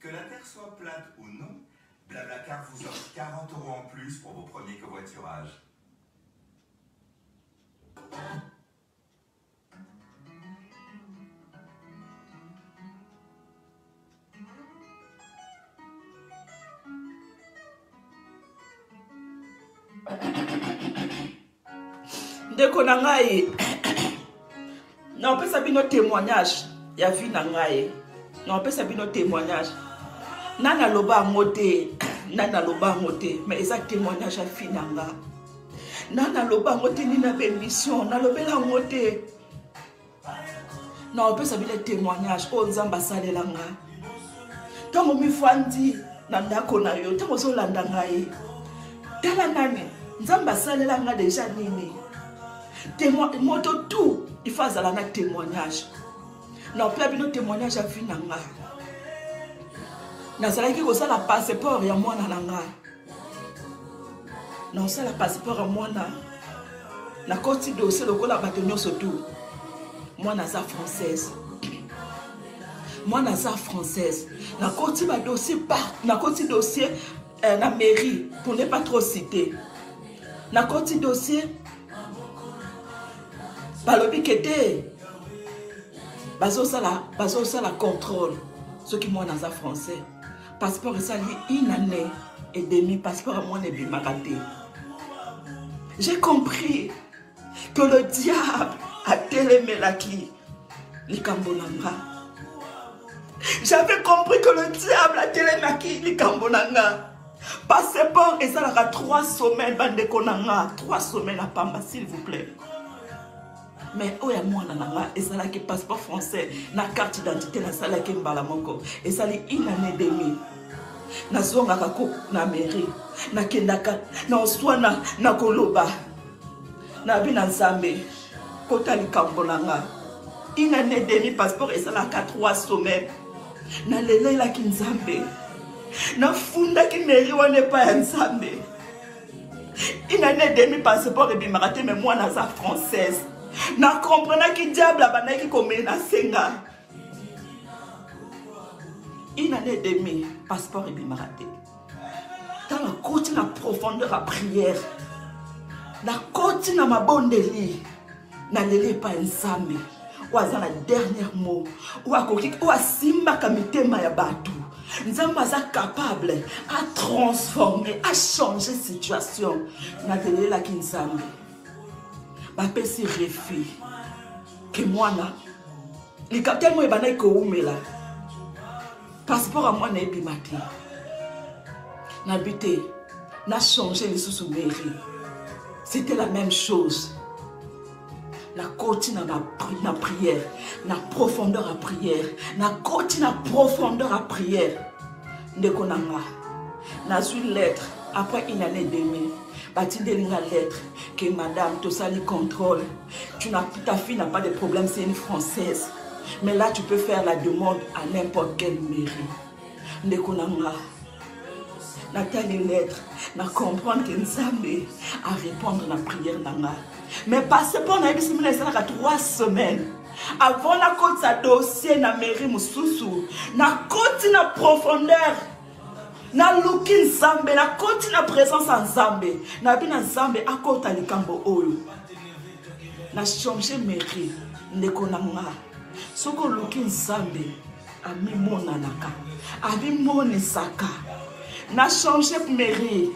Que la terre soit plate ou non, Blablacar vous offre 40 € en plus pour vos premiers covoiturages. Ndeko na ngai na opesa bino témoignage ya vie na ngai na opesa bino témoignage nana loba ngote mais eza témoignage ya vie na nga nana loba ngote ni na bémission na lobela ngote na opesa bino témoignage o nzamba salela nga tango mifandi na ndako na yo tango zolanda ngai tala nani nzamba salela nga déjà nini moto tout il faut avoir un témoignage non pas bien témoignage à vie nanga na sala ki ko sala passeport ya mwana nanga non sala passeport ya mwana na koti dossier lokola batonyo surtout mwana za française na koti ba dossier na koti dossier na mairie pour ne pas trop citer na koti dossier balobi kete bazo sala contrôle ceux qui moi dans un français passeport ça une année et demi passeport à moi ne bimaraté. J'ai compris que le diable a télémelaki likambonanga. J'avais compris que le diable a télémelaki likambonanga. Passeport et ça là 3 semaines bande konanga 3 semaines à Pamba s'il vous plaît. Mais oya mwana nanga ezala ki passeport français na carte d'identité na sala ki mbala moko ezali une année demi na zonga kako na mairie na kendaka na oswana na koloba na bina nzambe kota likambo nanga une année demi passeport ezala ka 3 semaines na lelela ki nzambe na funda ki mairie wane pa ya nzambe une année demi passeport et bimarate mais moi na za française. Na comprenant qui diable a banaki comme na senga. Une année et demie, passeport et bimaraté. Dans la côte, la profondeur à prière. La côte, na ma bonne délit. Na lele pas ensemble. Ou à la dernière mot. Ou à kokik, ou à simba kamite mayabatu. Nzamba za capable à transformer, à changer situation. Na lele la kinsambe. Bapé si refi que moi na les capitaines moi bana ko umela passeport à moi na ebimati na bité na changer les sous mairie c'était la même chose na continue na prière na profondeur à prière na continue na profondeur à prière ndeko nanga na su lettre après une année et demie. Batindelinga lettre que madame Tosali contrôle. Ta fille n'a pas de problème, c'est une française. Mais là tu peux faire la demande à n'importe quelle mairie. Ndekonanga. Nathalie lettre, na comprendre que Nzambe à répondre à la prière nanga. Mais parce qu'on a eu 3 semaines. Avant la côte sa dossier na mairie mususu, na côte na profondeur. Na luki nzambe na konti na présence en nzambe na bina nzambe akota likambo oyo na changer mairie ndeko nanga soko luki nzambe ami monanaka abi monisaka na changer mairie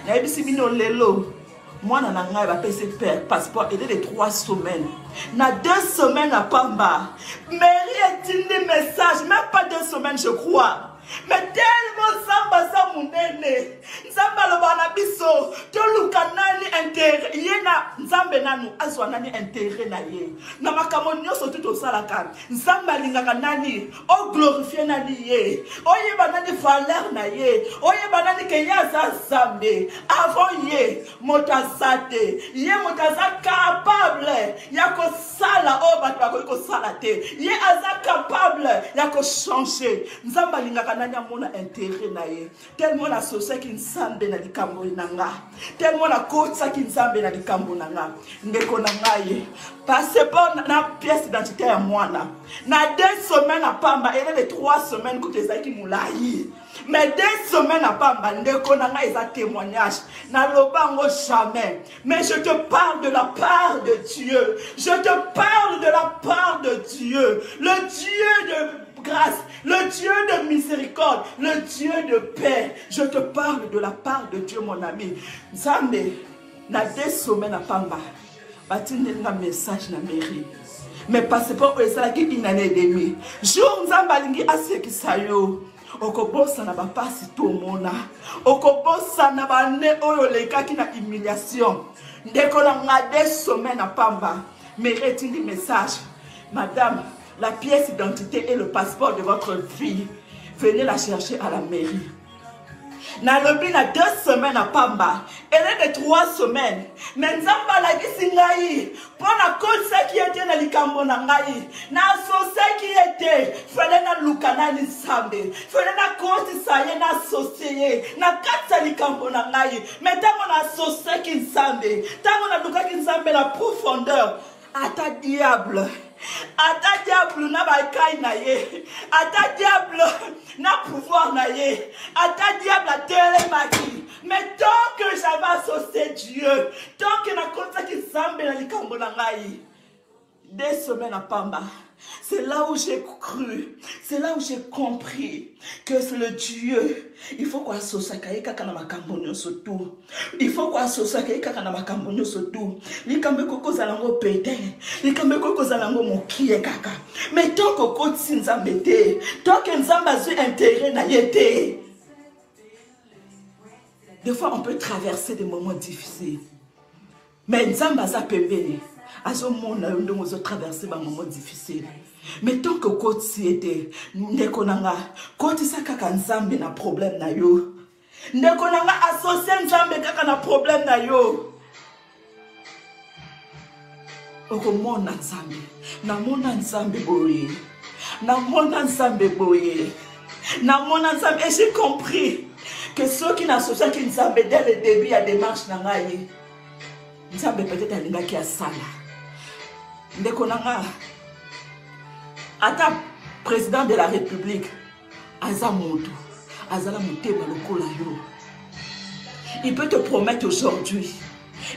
na ebisi bino lelo mwana na ngai ba pese père passeport et de 3 semaines na 2 semaines à Pamba mairie est un message même pas 2 semaines je crois. Mais tellement samba sa munene nzamba lo bana biso to luka nani intérêt yena nzambe nanu azwa nani intérêt na ye na makamo nyonso tout sala kan nzamba lingaka nani o glorifier nani ye o yeba nani valeur na ye o yeba nani ke ya za zambe avant ye motasate ye motasa capable ya ko sala o bato ko sala te ye aza capable ya ko changer nzamba lingaka nani amona intérêt na ye tellement la sauce qui nsambe na likambo nanga, tellement la côte ça qui nsambe na likambo nanga, ndeko nanga ye, passez pas na pièce d'identité à moi na 2 semaines à pamba, et les 3 semaines que tu as qui moulaï, mais 2 semaines à pamba, ndeko nanga ils a témoignage, na lobango jamais, mais je te parle de la part de Dieu, je te parle de la part de Dieu, le Dieu de grâce, le Dieu de miséricorde, le Dieu de paix. Je te parle de la part de Dieu, mon ami. Nzambe, na 2 semaines à Pamba, batine un message na mairie. Mais parce que ça qui une année et demie. Jour Nzamba lingi aseki sayo. Okobosa na bapasi to mona. Okobosa na bane oyo leka ki na humiliation. Ndeko na 2 semaines à Pamba. Mairie tindi message. Madame, la pièce d'identité et le passeport de votre fille, venez la chercher à la mairie. Nalobi na 2 semaines à Pamba, elle est de 3 semaines. Mais Nzamba la gisingai, pour la cause qui était dans likambo na ngai, na associé qui était, fallait na lukana ni sambe, fallait na cause ça y na associé, na katsa likambo na ngai. Mais tant on associé qui sambe, tant on a luka qui sambe la profondeur, à ta diable. Ata diable na bakai na ye, ata diable na pouvoir na ye, ata diable a télémaki. Mais tant que j'avais associé Dieu, tant que na konta ki zambe na likambo na ngai, 2 semaines à Pamba, c'est là où j'ai cru, c'est là où j'ai compris que c'est le Dieu. Il faut qu'on associe kaka na makambo nyonso tout. Il faut qu'on associe kaka na makambo nyonso tout. Likambe koko zalango pete, likambe koko zalango mokie kaka. Mais tant que koti nzambe te, tant que nzamba zu intérêt na yete. Des fois on peut traverser des moments difficiles. Mais nzamba za pembeni. Azo mona ndongo zo traverser ba moments difficiles. Mais tant que côté si était ndeko nanga côté sa kaka nzambe na problème na yo. Ndeko nanga associé nzambe kaka na problème na yo. Oko mona nzambe. Na mona nzambe boye. Na mona nzambe boye. Na mona nzambe. Et j'ai compris que ceux qui n'associent qui nzambe dès le début à démarche nanga ye. Nzambe peut-être alinga ki asala. Ndeko nanga ata président de la République aza moto azala motema lokola yo. Il peut te promettre aujourd'hui,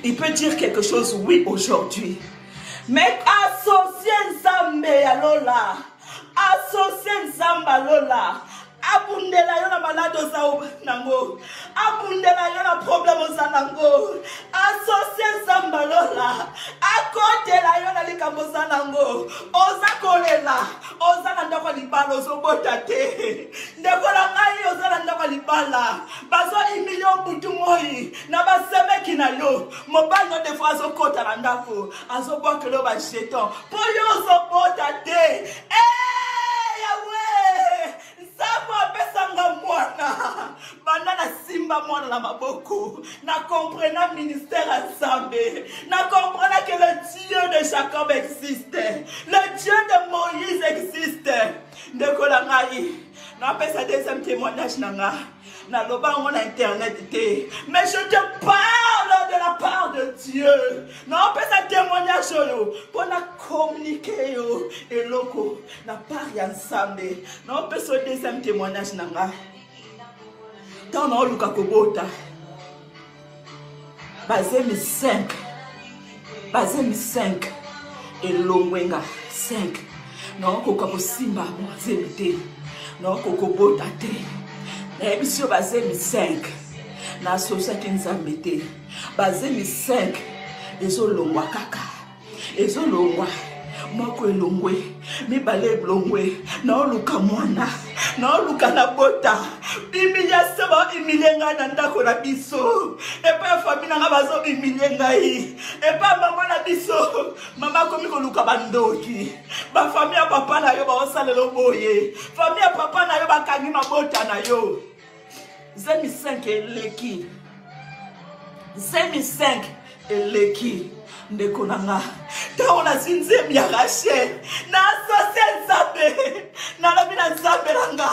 il peut dire quelque chose oui aujourd'hui, mais associer nzambe ya lola, associer nzamba lola, abundela yo na malade oza nango, abundela yo na problème oza nango, associer nzamba lola, akotela yo na likambo oza nango, oza kolela, oza na ndako libala ozobota te, ndeko na ngai oza na ndako libala, bazo imilio butu moi, na basemeki na yo, mobali no defo azokota na ndako, azobwakelo ba jeton, po yo ozobota te, Yahweh! Nzamba pesanga mwana banana simba mwana na maboko na comprena ministère à Nzambe na comprena que le Dieu de Jacob existe, le Dieu de Moïse existe. Ndeko la ngai na pesa 2e témoignage nanga na loba mon internet te, mais je te parle de la part de Dieu. Na pesa témoignage yo pour na communiquer yo eloko na part ya Nzambe. Na pesa 2e témoignage nanga tant na luka kobota bazemi 5 elongwenga 5 na koka kosimba bazemi te na kokobota te. Na emission bazemi 5 na société Nzambe te bazemi 5 ezolongwa kaka ezolongwa moko elongwe mibale elongwe na oluka mwana na oluka na bota humiliation ba humilienga na ndako na biso epa famille na bazo humilienga yi epa mama na biso mama komi koluka bandoki ba famille ya papa na yo ba osalelo boye famille ya papa na yo bakangi mabota na yo. Zemi 5 eleki. Zemi 5 eleki. Ndeko nanga. Ta ona zinzemi ya rache. Na associé Nzambe. Na lobi na Nzambe nanga.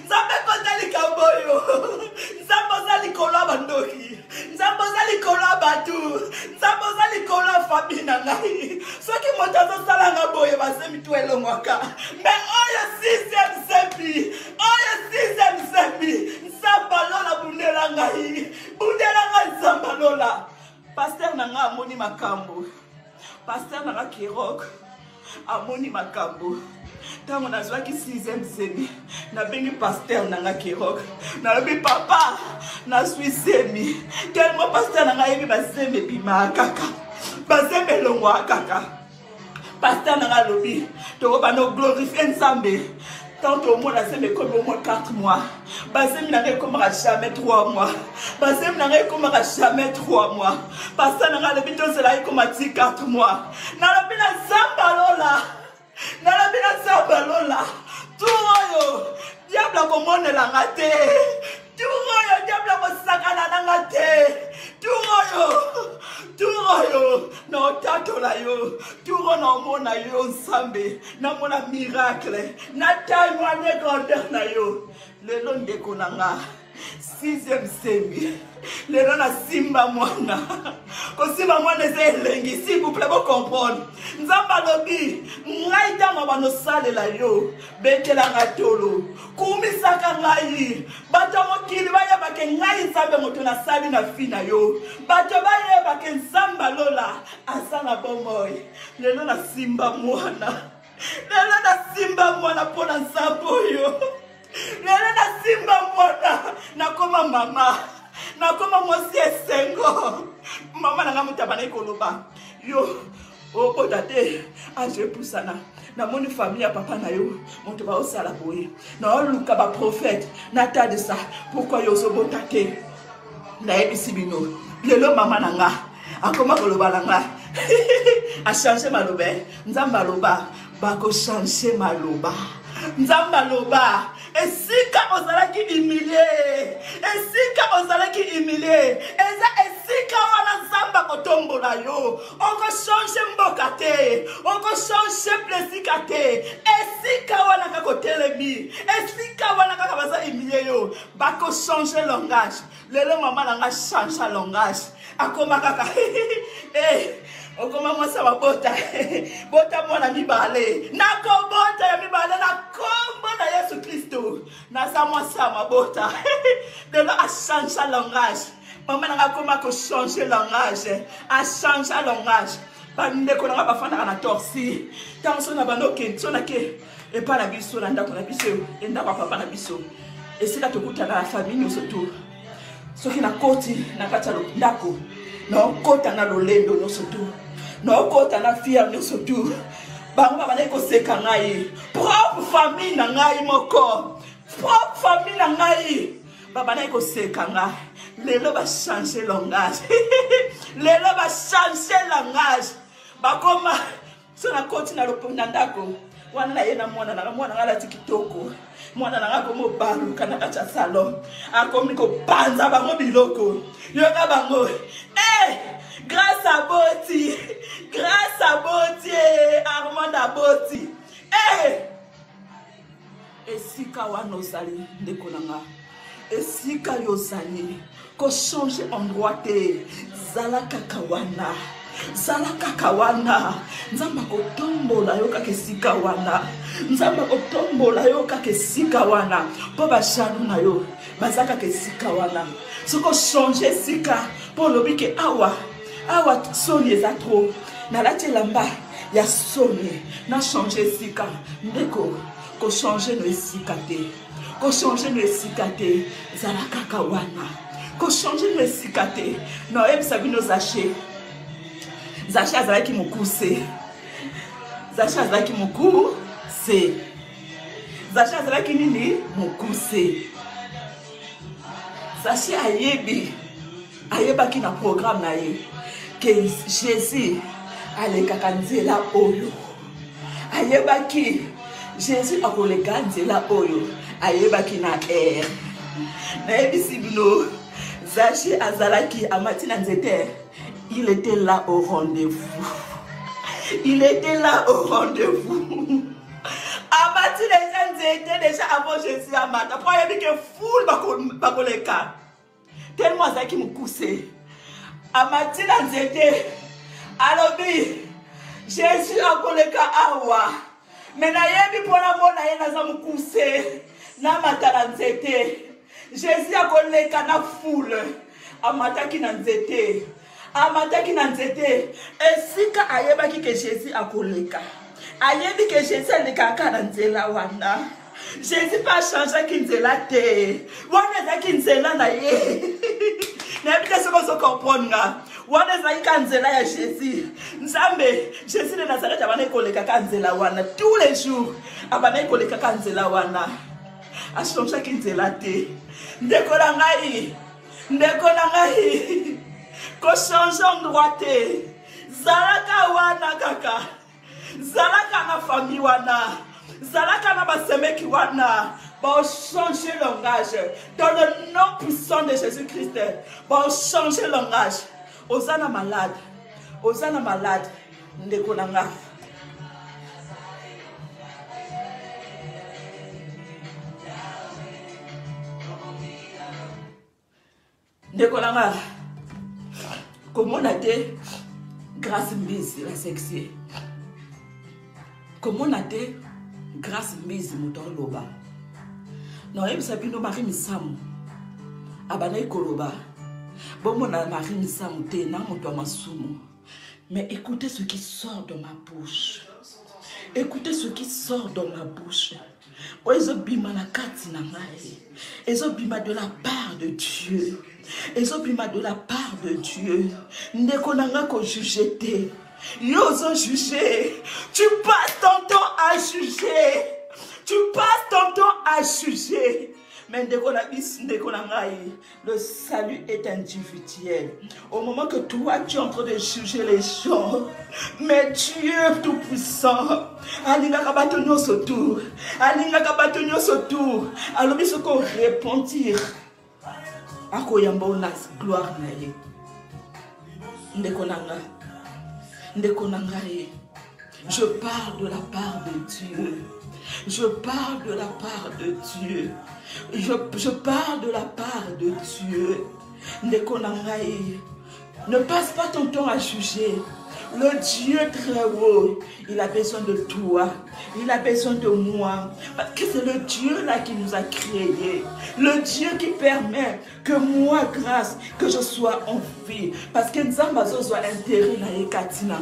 Nzambe kota likamboyo. batu. Nzambe ozali kola famille na ngai. Soki moto azosala nga boye basemi tu elongwaka. Mais oyo 6e sembi. Oyo 6e sembi. Nzamba lola bundela ngai. Bundela ngai nzamba lola. Pasteur na nga amoni makambo. Pasteur na nga Kirok amoni makambo. Tango nazwaki 6e semi. Nabengi pasteur na nga Kirok. Nalobi papa na suis semi. Tellement pasteur na nga yebi basemi bima kaka. Basemi longwa kaka. Pasteur na nga lobi. Toko bano glorifier Nzambe. Tant au moins, la semaine comme au moins 4 mois. Basem n'a comme jamais 3 mois. Basem n'a comme jamais 3 mois. Parce que n'a le bito c'est là comme 4 mois. N'a la bina zambalola. N'a la bina zambalola. Tout royo. Diable comme on est la raté. Tout royo. Diable comme sakana la raté. Tout royo. Non tato la yo. Tout royo mona yo nsambe. Na mona miracle. Na taille moi ne grandeur na yo. Le long de konanga. 6e semi. Le long na simba mwana. Ko simba mwana c'est lengi. S'il vous plaît, vous comprendre. Nzamba lobi. Ngai tanga bano sale la yo. Bete la ratolo. Kumi saka ngai. Bato mokili baya bake ngai nzambe moto na sali na fina yo. Bato baya bake nzamba lola. Asana bomoy. Le long na simba mwana. Le long na simba mwana pona nsambo yo. Lele na simba mwana nakoma mama nakoma mosi esengo mama nanga mutabana ikoloba yo o tate anje pusana na moni famille ya papa na yo moto ba osala boye na oluka ba prophète na ta de ça pourquoi yo so botate na ebisi bino lelo mama nanga akoma koloba nanga a changer maloba nzamba loba ba ko changer maloba nzamba loba esika ozalaki humilié esika ozalaki humilié eza esika wana nzamba kotombola yo oko changer mboka te oko changer plesika te esika wana kako telemi esika wana kaka baza humilié yo bako changer langage lelo mama nanga changer langage akoma kaka okoma mwasa mabota bota mwana mibale nako bota ya mibale na kombo na Yesu Kristo na sa mwasa mabota de là a changer langage maman nanga koma ko changer langage a changer langage bande ko nanga bafanda na torsi tanso na banoke tsona ke e pa na biso na ndako na biso enda kwa papa na biso esika tokuta na famille surtout soki na koti na kata ndako no kota na lolendo no surtout no kota na fier no surtout bango bana ko seka ngai propre famille na ngai moko propre famille na ngai baba na ko seka ngai lelo ba changer langage lelo ba changer langage bakoma so na koti na loponda ndako wana na yena mwana ngala tikitoko mwana na ngako mo balu kana kacha salon akomi ko banza bango biloko yoka bango grâce à Boti Armand Boti esika wana ozali ndeko nanga esika yozali ko changer endroit te zala kaka wana nzamba kotombola yo kaka esika wana nzamba kotombola yo kaka esika wana po bashalu na yo bazaka kaka esika wana soko changer esika po lobi ke awa soni eza trop na lati lamba ya soni na changer esika ndeko ko changer no esika te ko changer no esika te zala kaka wana ko changer no esika te no ebisa bino Zaché azalaki mokuse Zaché azalaki mokuse Zaché azalaki nini mokuse Zaché ayebaki na programme na ye que Jésus alekaka nzela oyo ayebaki Jésus akoleka nzela oyo ayebaki na yebisi bino Zaché azalaki amati na nzete il était là au rendez-vous amati déjà nzete déjà avant Jésus amata pour yebi que foule bakoleka tellement azalaki mokuse Amatina nzete. Alobi. Jésus akoleka awa. Mena yebi pona mona yena za mukuse. Na matala nzete. Jésus akoleka na foule. Amataki na nzete. Amataki na nzete. Esika ayebaki ke Jésus akoleka. Ayebi ke Jésus aleka na nzela wana. Jésus pas changé kinzela te. Wana za kinzela na ye. Na bita soko so comprendre. Wana za kinzela ya Jésus. Nzambe, Jésus de Nazareth abana koleka kanzela wana tous les jours. Abana koleka kanzela wana. A changé kinzela te. Ndeko na ngai. Ndeko na ngai. Ko change endroit te. Zalaka wana kaka. Zalaka na famille wana. Zalaka na basemeki wana. Bon, changer langage. Dans le nom puissant de Jésus-Christ. Bon, changer langage. Osana malade. Osana malade. Ndeko na nga. Ndeko na nga. Comment on a été grâce mise la sexy. Comment on a été grâce mise mouton loba. Non, il s'est bien Marie Misam. Abana koloba. Bon, mon Marie Misam te na mouton masumo. Mais écoutez ce qui sort de ma bouche. Écoutez ce qui sort de ma bouche. Ezobima na kati na ngai. Ezobima de la part de Dieu. Ezobima de la part de Dieu. Ndeko na nga ko juger te. Yozo juger. Tu passes ton temps à juger. Tu passes ton temps à juger. Mais le salut est individuel. Au moment que toi tu es en train de juger les gens, mais Dieu tout-puissant, Alinga kabatonyo sotou, Alinga kabatonyo sotou, alors il faut qu'on repentir. Akoyambonas gloire naye. Ndekonanga, ndekonanga ye. Je parle de la part de Dieu. Je parle de la part de Dieu. Je parle de la part de Dieu. Ne passe pas ton temps à juger. Le Dieu très haut, il a besoin de toi. Il a besoin de moi. Parce que c'est le Dieu là qui nous a créés. Le Dieu qui permet que moi, grâce, que je sois en vie. Parce que nous avons intérêt à Ekatina.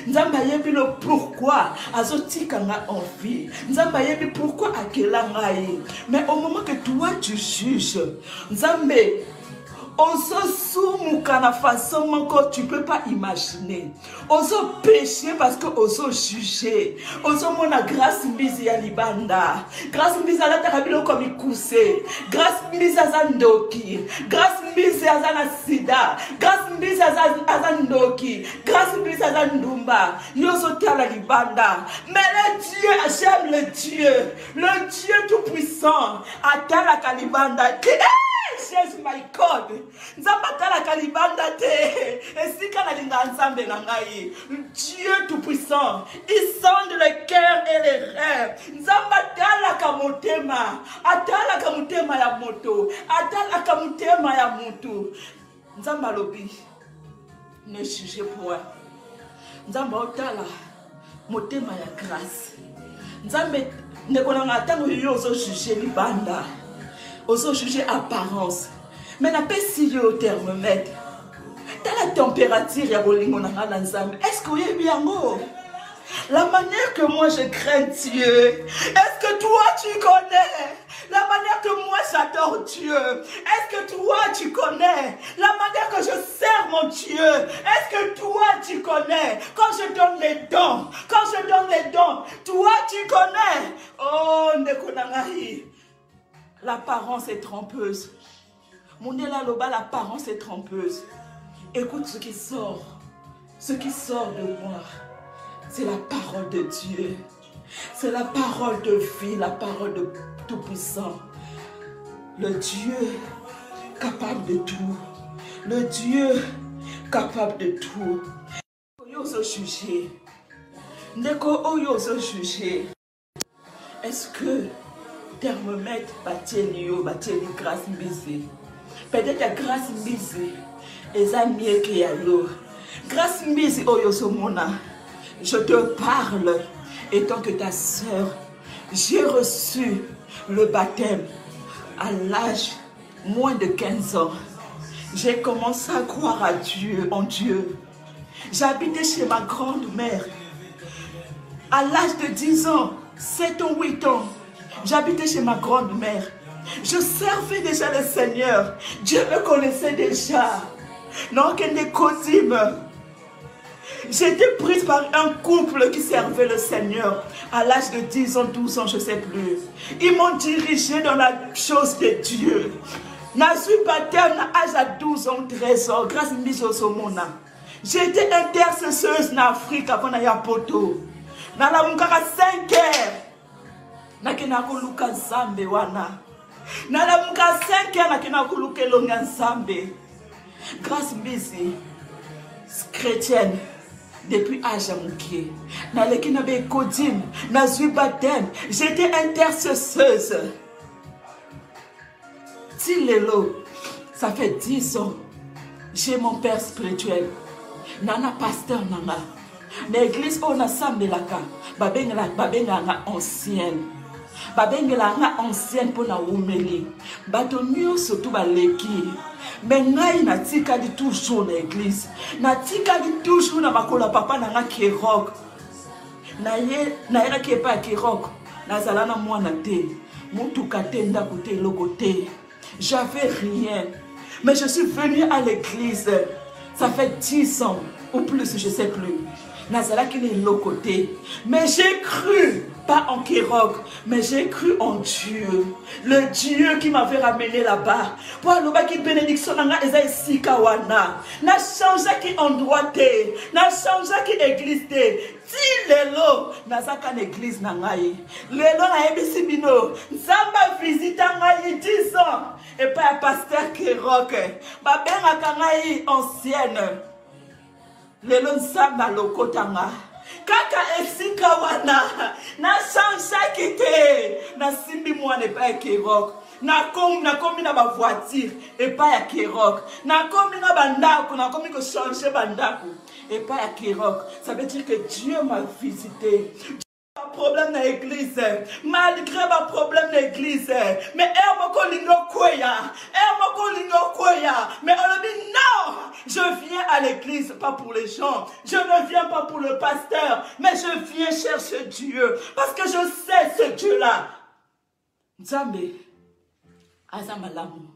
Nous avons le pourquoi Azotika en vie. Nous avons pourquoi Akela. Mais au moment que toi tu juges, nous avons on se soumet à la façon que tu ne peux pas imaginer. On se péché parce que on se juger. On se mon grâce mise à libanda. Grâce mise à la tarabilo comme il coussait. Grâce mise à Zandoki. Grâce mise à Zanasida. Grâce mise à Zandoki. Grâce mise à Zandumba. Yosote à la libanda. Mais le Dieu, j'aime le Dieu tout-puissant. Attends la calibanda. Jésus, my God. Nzambakala kalibanda te. Esika na linga nzambe na ngai. Dieu tout-puissant. Il sonde le cœur et les rêves. Nzambakala kamotema. Atala kamotema ya moto. Atala kamotema ya moto. Nzambalobi. Ne jugez point. Nzamba otala. Motema ya grâce. Nzambe nekonanga tango yozo juger libanda. Osons juger apparence. Mais n'a pas si le thermomètre. Dans la température, il y a bolingo na nzambe. Est-ce que vous avez bien mot? La manière que moi je crains Dieu. Est-ce que toi tu connais? La manière que moi j'adore Dieu. Est-ce que toi tu connais? La manière que je sers mon Dieu. Est-ce que toi tu connais? Quand je donne les dons. Quand je donne les dons. Toi tu connais. Oh, Nekonangahi. L'apparence est trompeuse. Mondela Loba, l'apparence est trompeuse. Écoute ce qui sort. Ce qui sort de moi, c'est la parole de Dieu. C'est la parole de vie, la parole de Tout-Puissant. Le Dieu capable de tout. Le Dieu capable de tout. Oyo juger. Ndeko oyo juger. Est-ce que thermomètre bateli grâce misée? Peut-être la grâce misée. Ezamie Kealo. Grâce Misi Oyosomona, je te parle, étant que ta sœur, j'ai reçu le baptême à l'âge moins de 15 ans. J'ai commencé à croire à Dieu, en Dieu. J'habitais chez ma grande-mère. À l'âge de 10 ans, 7 ou 8 ans, j'habitais chez ma grande-mère. Je servais déjà le Seigneur. Dieu me connaissait déjà. Non, qu'il n'est qu'audime. J'étais prise par un couple qui servait le Seigneur à l'âge de 10 ans, 12 ans, je ne sais plus. Ils m'ont dirigé dans la chose de Dieu. Je suis baptême à l'âge de 12 ans, 13 ans, grâce à Miso Somona. J'étais intercesseuse en Afrique avant d'aller à Poto. Dans la 5 heures, nakena kuluka nzambe wana. Na la 5 heures, nakena kuluka longa nzambe. Grâce Mizi, chrétienne. Depuis âge à Mouké, j'étais intercesseuse. Tilelo, ça fait 10 ans, j'ai mon père spirituel. Nana pasteur nana. L'église on a sambelaka, babengala ancienne. Babengala ancienne pour na umeli. Batonio surtout baleki. Mais ngai natikali toujours l'église. Natikali toujours na makola papa nanga Kirok. Naera kepa Kirok. Nazala na mwana te. Mutuka te ndako te loko te. J'avais rien. Mais je suis venue à l'église. Ça fait 10 ans ou plus, je ne sais plus. Nazala qui est loko te. Mais j'ai cru. Pas en Kirok, mais j'ai cru en Dieu. Le Dieu qui m'avait ramené là-bas. Pour le qui bénédiction n'a ici kawana. N'a changé qui endroit té. N'a changé qui église té. Si lelo n'a pas église nangaye. Lelo na ebisi bino. Nzamba visite nangaye 10 ans. Et pas un pasteur Kirok. Ba benga kangaye ancienne. Lelo nzamba lokotanga. Kaka esika wana na change kite na simbi mwana pa Kirok na komi na ba voiture et pas ya Kirok na komi na bandako na komi ko changer bandako et pas ya Kirok. Ça veut dire que Dieu m'a visité. Problème dans l'église, malgré ma problème dans l'église, mais mais on a dit non, je viens à l'église pas pour les gens, je ne viens pas pour le pasteur, mais je viens chercher Dieu parce que je sais ce Dieu là. Nzambe azamalamu,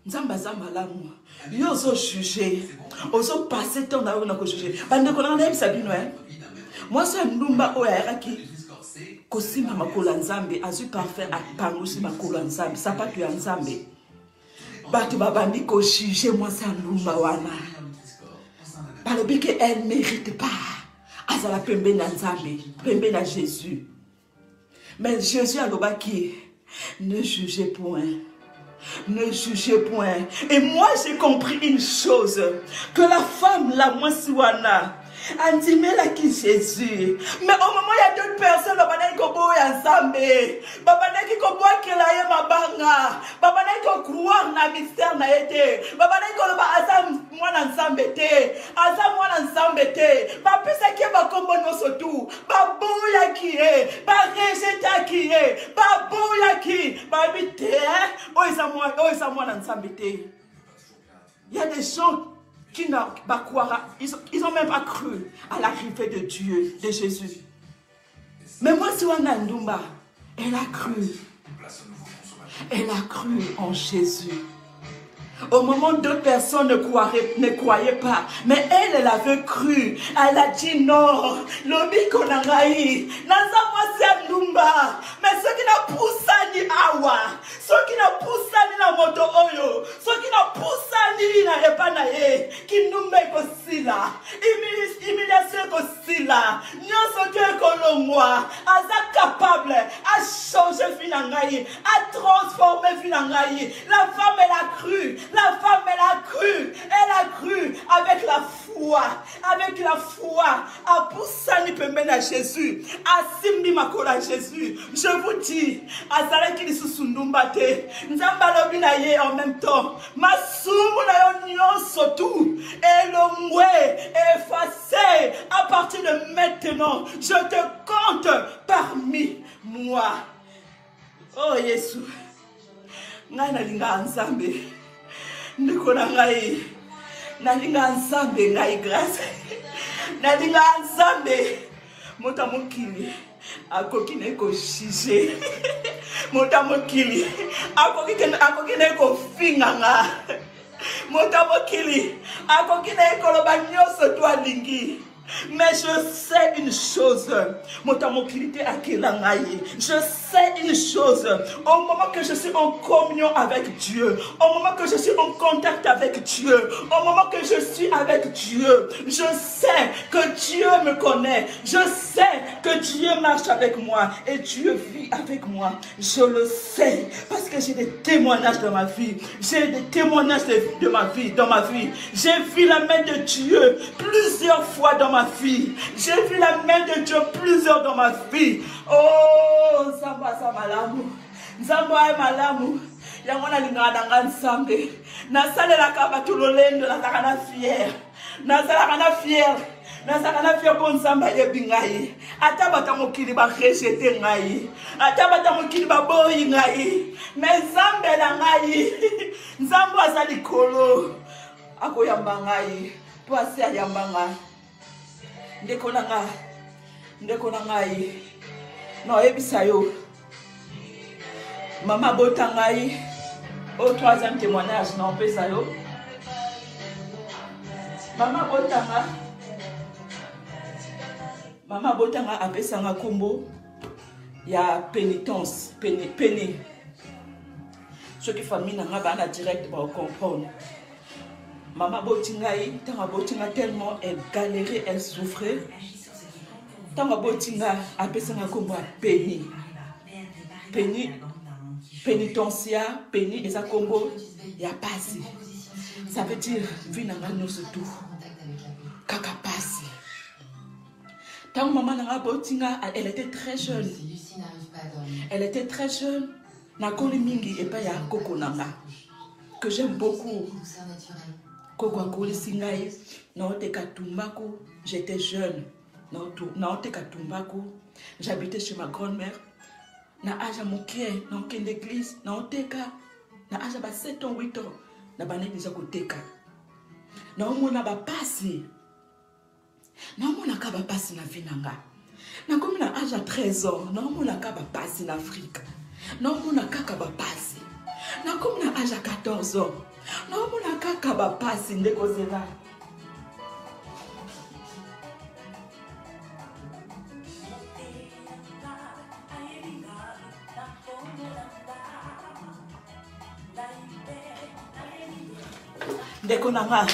Nzambe azamalamu, yo zo juger, ozo passer ton temps na ko juger, bande ko na sabino moi, c'est un numba oeraki. Kosima makola nzambe, azu parfait à pangusi makola nzambe, ça pas que nzambe. Batu babandi ko juger, moi c'est un numba wana. Par le but qu'elle ne mérite pas. Azala pembe na nzambe, pembe na Jésus. Mais Jésus a l'obaki, ne jugez point. Ne jugez point. Et moi j'ai compris une chose, que la femme la moins siwana. Andimé la qui Jésus. Mais au moment il y a d'autres personnes, babana qui kobo ya nzambe, babana qui kobo kelaye mabanga, babana qui croire na mystère na été, babana qui koba azam mwana nzambe te, azam mwana nzambe te, ba pesa ki ba kombo no sotu, ba boya ki e, ba rejeta ki e, ba boya ki, ba bité, o isa mwana nzambe te. Il y a des gens qui n'ont pas croire, ils n'ont même pas cru à l'arrivée de Dieu, de Jésus. Mais moi, si on a Ndumba, elle a cru. Elle a cru en Jésus. Au moment où d'autres personnes ne croyaient pas, mais elle avait cru. Elle a dit non. Lobi konangai. Naza moi c'est Ndumba. Mais ceux qui n'ont poussé ni awa, ceux qui n'ont poussé ni la moto oyo, ceux qui n'ont poussé ni na epanaye, qui nous met aussi là, humiliation aussi là, nyoso que kolomwa, aza capable à changé Finangaï, a transformé Finangaï. La femme, elle a cru. La femme, elle a cru. Elle a cru avec la foi. Avec la foi. A poussani pembeni à Jésus. A simbi makola Jésus. Je vous dis, a zalaki lisusundumbate. Nzamba lobi na ye en même temps. Masumu na yo nyonso tout. Elongwe, effacé. À partir de maintenant, je te compte parmi moi. Oh Jésus. Ngai nalinga nzambe. Ndiko na ngai. Nalinga nzambe ngai grâce. Nalinga nzambe. Mota mokili. Akoki ne ko jije. Mota mokili. Akoki ne ko finganga. Mota mokili. Akoki ne ko loba nyonso to alingi. Mais je sais une chose. Je sais une chose. Au moment que je suis en communion avec Dieu, au moment que je suis en contact avec Dieu, au moment que je suis avec Dieu, je sais que Dieu me connaît. Je sais que Dieu marche avec moi et Dieu vit avec moi. Je le sais parce que j'ai des témoignages dans ma vie. J'ai des témoignages de ma vie, dans ma vie. J'ai vu la main de Dieu plusieurs fois dans ma vie. J'ai vu la main de Dieu plusieurs dans ma vie. Oh, Zamba Zamalamu. Zamba Malamu. Yamona lingana nsambe. Nasalela kaba tulolendo nazakana fier. Nazakana fier. Nazakana fier pour nzamba yebingai. Ata batamokili ba rejete ngai. Ata batamokili ba boyi ngai. Mais zambe na ngai. Nzambo azali kolo. Akoyamba ngai. Poase ayamba ngai. Ndeko na ngai no ebisa yo mama bota ngai au troisième témoignage na opesa yo mama bota nga apesa nga kombo ya pénitence peni ceux qui famille na nga bana direct ba comprendre. Maman Botingaï, tant Botinga tellement elle galérait, elle souffrait. Tant Botinga a pensé comme Penny. Pénitencia, Penny et sa combo, il y a passé. Ça veut dire, Vinanga nous tout. Kaka passé. Tant maman Nanga Botinga, elle était très jeune. Elle était très jeune. Nakoli Mingi et pas ya Koko Nanga. Que j'aime beaucoup. Koko Singaï, j'étais jeune. J'habitais chez ma grand-mère. Na aja mokie, na aucune l'église, na oteka, na aja ba 7 ans, 8 ans, na bané déjà koteka. Na omona ba passi. Na omona ka ba passi na vinanga. Na comme na aja 13 ans, na omona ka ba passi na Afrique. Na omona ka ba passi. Na comme na aja 14 ans. Non, mon kaka ba passe ndeko zela. Ndeko nanga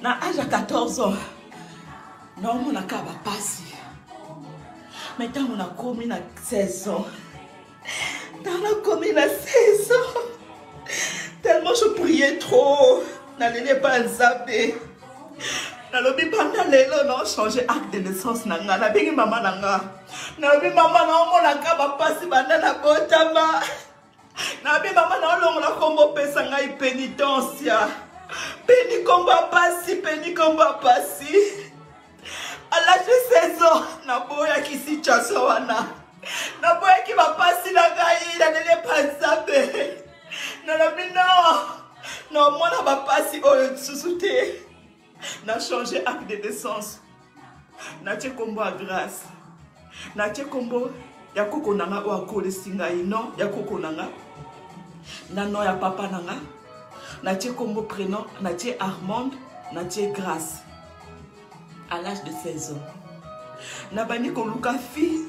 na âge à 14 ans. Non, mon kaka ba passe. Maintenant on a commis na 16 ans. Dans la commis na 16 ans. Tellement je priais trop. N'allez pas en zapper. N'allez pas en non changer acte de naissance. N'allez pas maman nanga. N'allez pas maman non mon akaba passi banana botama. N'allez pas maman non la combo pesanga y pénitencia. Péni combat passi, péni combat passi. À l'âge de 16 ans, n'aboya qui si chasowana. N'aboya qui va passer la gaïe. N'allez pas en zapper. Non, moi n'a pas si sous-souté. N'a changé acte de naissance. N'a tché combo à grâce. N'a tché combo. Y'a koko nanga ou à kole singaï. Non, y'a koko nanga. Non, y'a papa nanga. N'a tché combo prénom. N'a tché Armande. N'a tché grâce. À l'âge de 16 ans. N'a bani qu'on luka fille.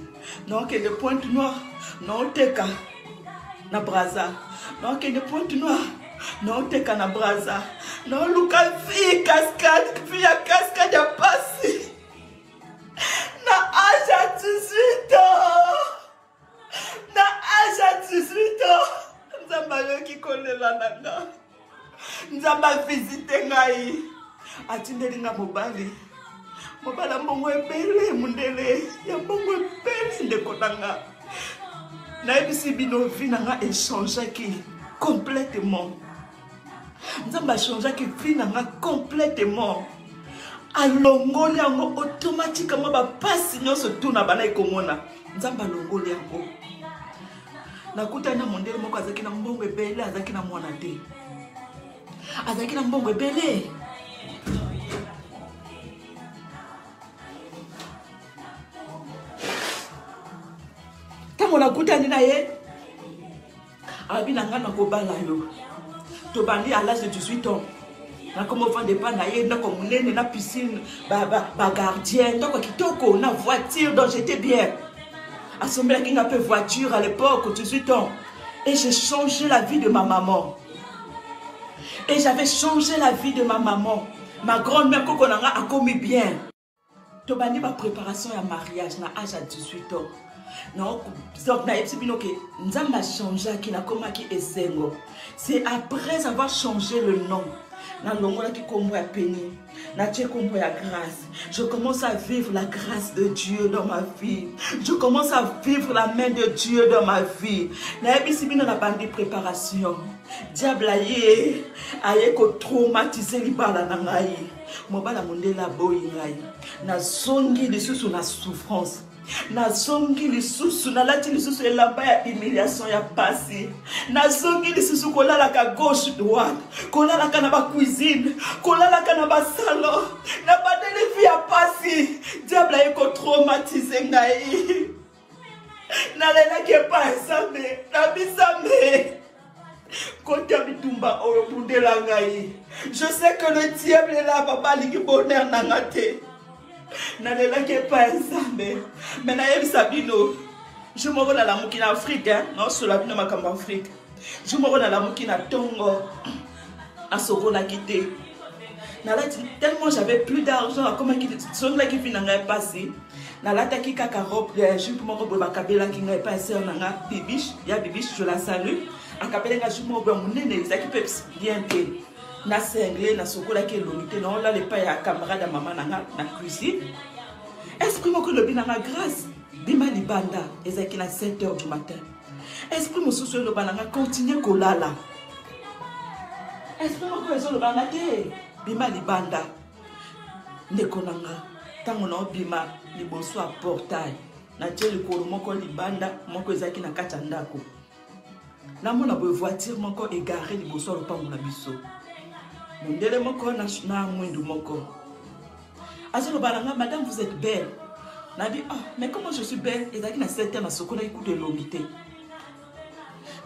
Non, que le pointe noire. Non, teka. Na braza. Non, que le pointe noire. Non, teka na braza. Non, luka fille cascade. Fille à cascade à passer. Na âge à 18 ans. Na naleki kolela nanga nzamba visite ngai atindeli nga mobali mbongo ebele mundele ya mbongo ebele ndeko nanga nayebisi bino vi nanga échangeaki complètement nzamba changeaki vi nanga complètement alongoli yango automatiquement bapasi nyonso tuna bana ekomona nzamba alongoli yango nakutani na mondele moko azalaki na mbongo ebele azalaki na mwana te azalaki na mbongo ebele ntango nakutani na ye abi na nga nakobala yo tobandi à l'âge de 18 ans nakoma ovande pa na ye ndako monene na piscine bagardien ndako kitoko na voiture donc j'étais bien assombelaki nga mpe voiture à l'époque 18 ans et j'ai changé la vie de ma maman et j'avais changé la vie de ma maman ma grand-mère koko nanga a commis bien tobandi ba préparation ya mariage na âge à 18 ans non donc na yebisi bino ke nzamba changeaki nakomaki esengo c'est après avoir changé le nom na longolaki kombo ya peni na tie kombo ya grâce je commence à vivre la grâce de Dieu dans ma vie je commence à vivre la main de Dieu dans ma vie na yebisi bino na bandi préparation diable aye ko traumatiser libala na ngai mobala mondela boyi ngai na zongi lisusu na souffrance na zongi lisusu na lati lisusu elamba ya humiliation ya pasi na zongi lisusu kolalaka gauche droite kolalaka na ba cuisine kolalaka na ba salon na badeli vie ya pasi diable aye ko traumatiser ngai na lelaki epa esambe na bisambe kota bitumba oyo bundela ngai je sais que le diable est là papa liki bonheur nanga te nalelaki epa nzambe me nayebisa bino je moko nalamuki na afrique naosola bino makambo afrique je moko nalamuki na ntongo asokolaki te nalati tellement j'avais plus d'argent akomaki songelaki vi na ngai pasi nalataki kaka robe jupe moko boye bakabelaki ngai epa seur na nga bibiche ya bibiche je la salue akabelenga jupe moko boye monene ezalaki mpe bien te na sengle na sokolaki elongi te naolala epai ya camarade ya mama nanga na cuisine esprit moko elobi nanga grâce bima libanda ezalaki na 7h du matin esprit mosusu eloba nanga continue kolala esprit moko ezoloba nanga te bima libanda ndeko nanga ntango naobima liboso ya portail natie likolo moko libanda moko ezalaki na kati ya ndako namona boye voiture moko egare liboso ya lopango na biso mondele moko na mwindu moko azoloba nanga madame vous êtes belle nabi ah mais comment je suis belle ezalaki na 7 ans na sokola ikuta elongi te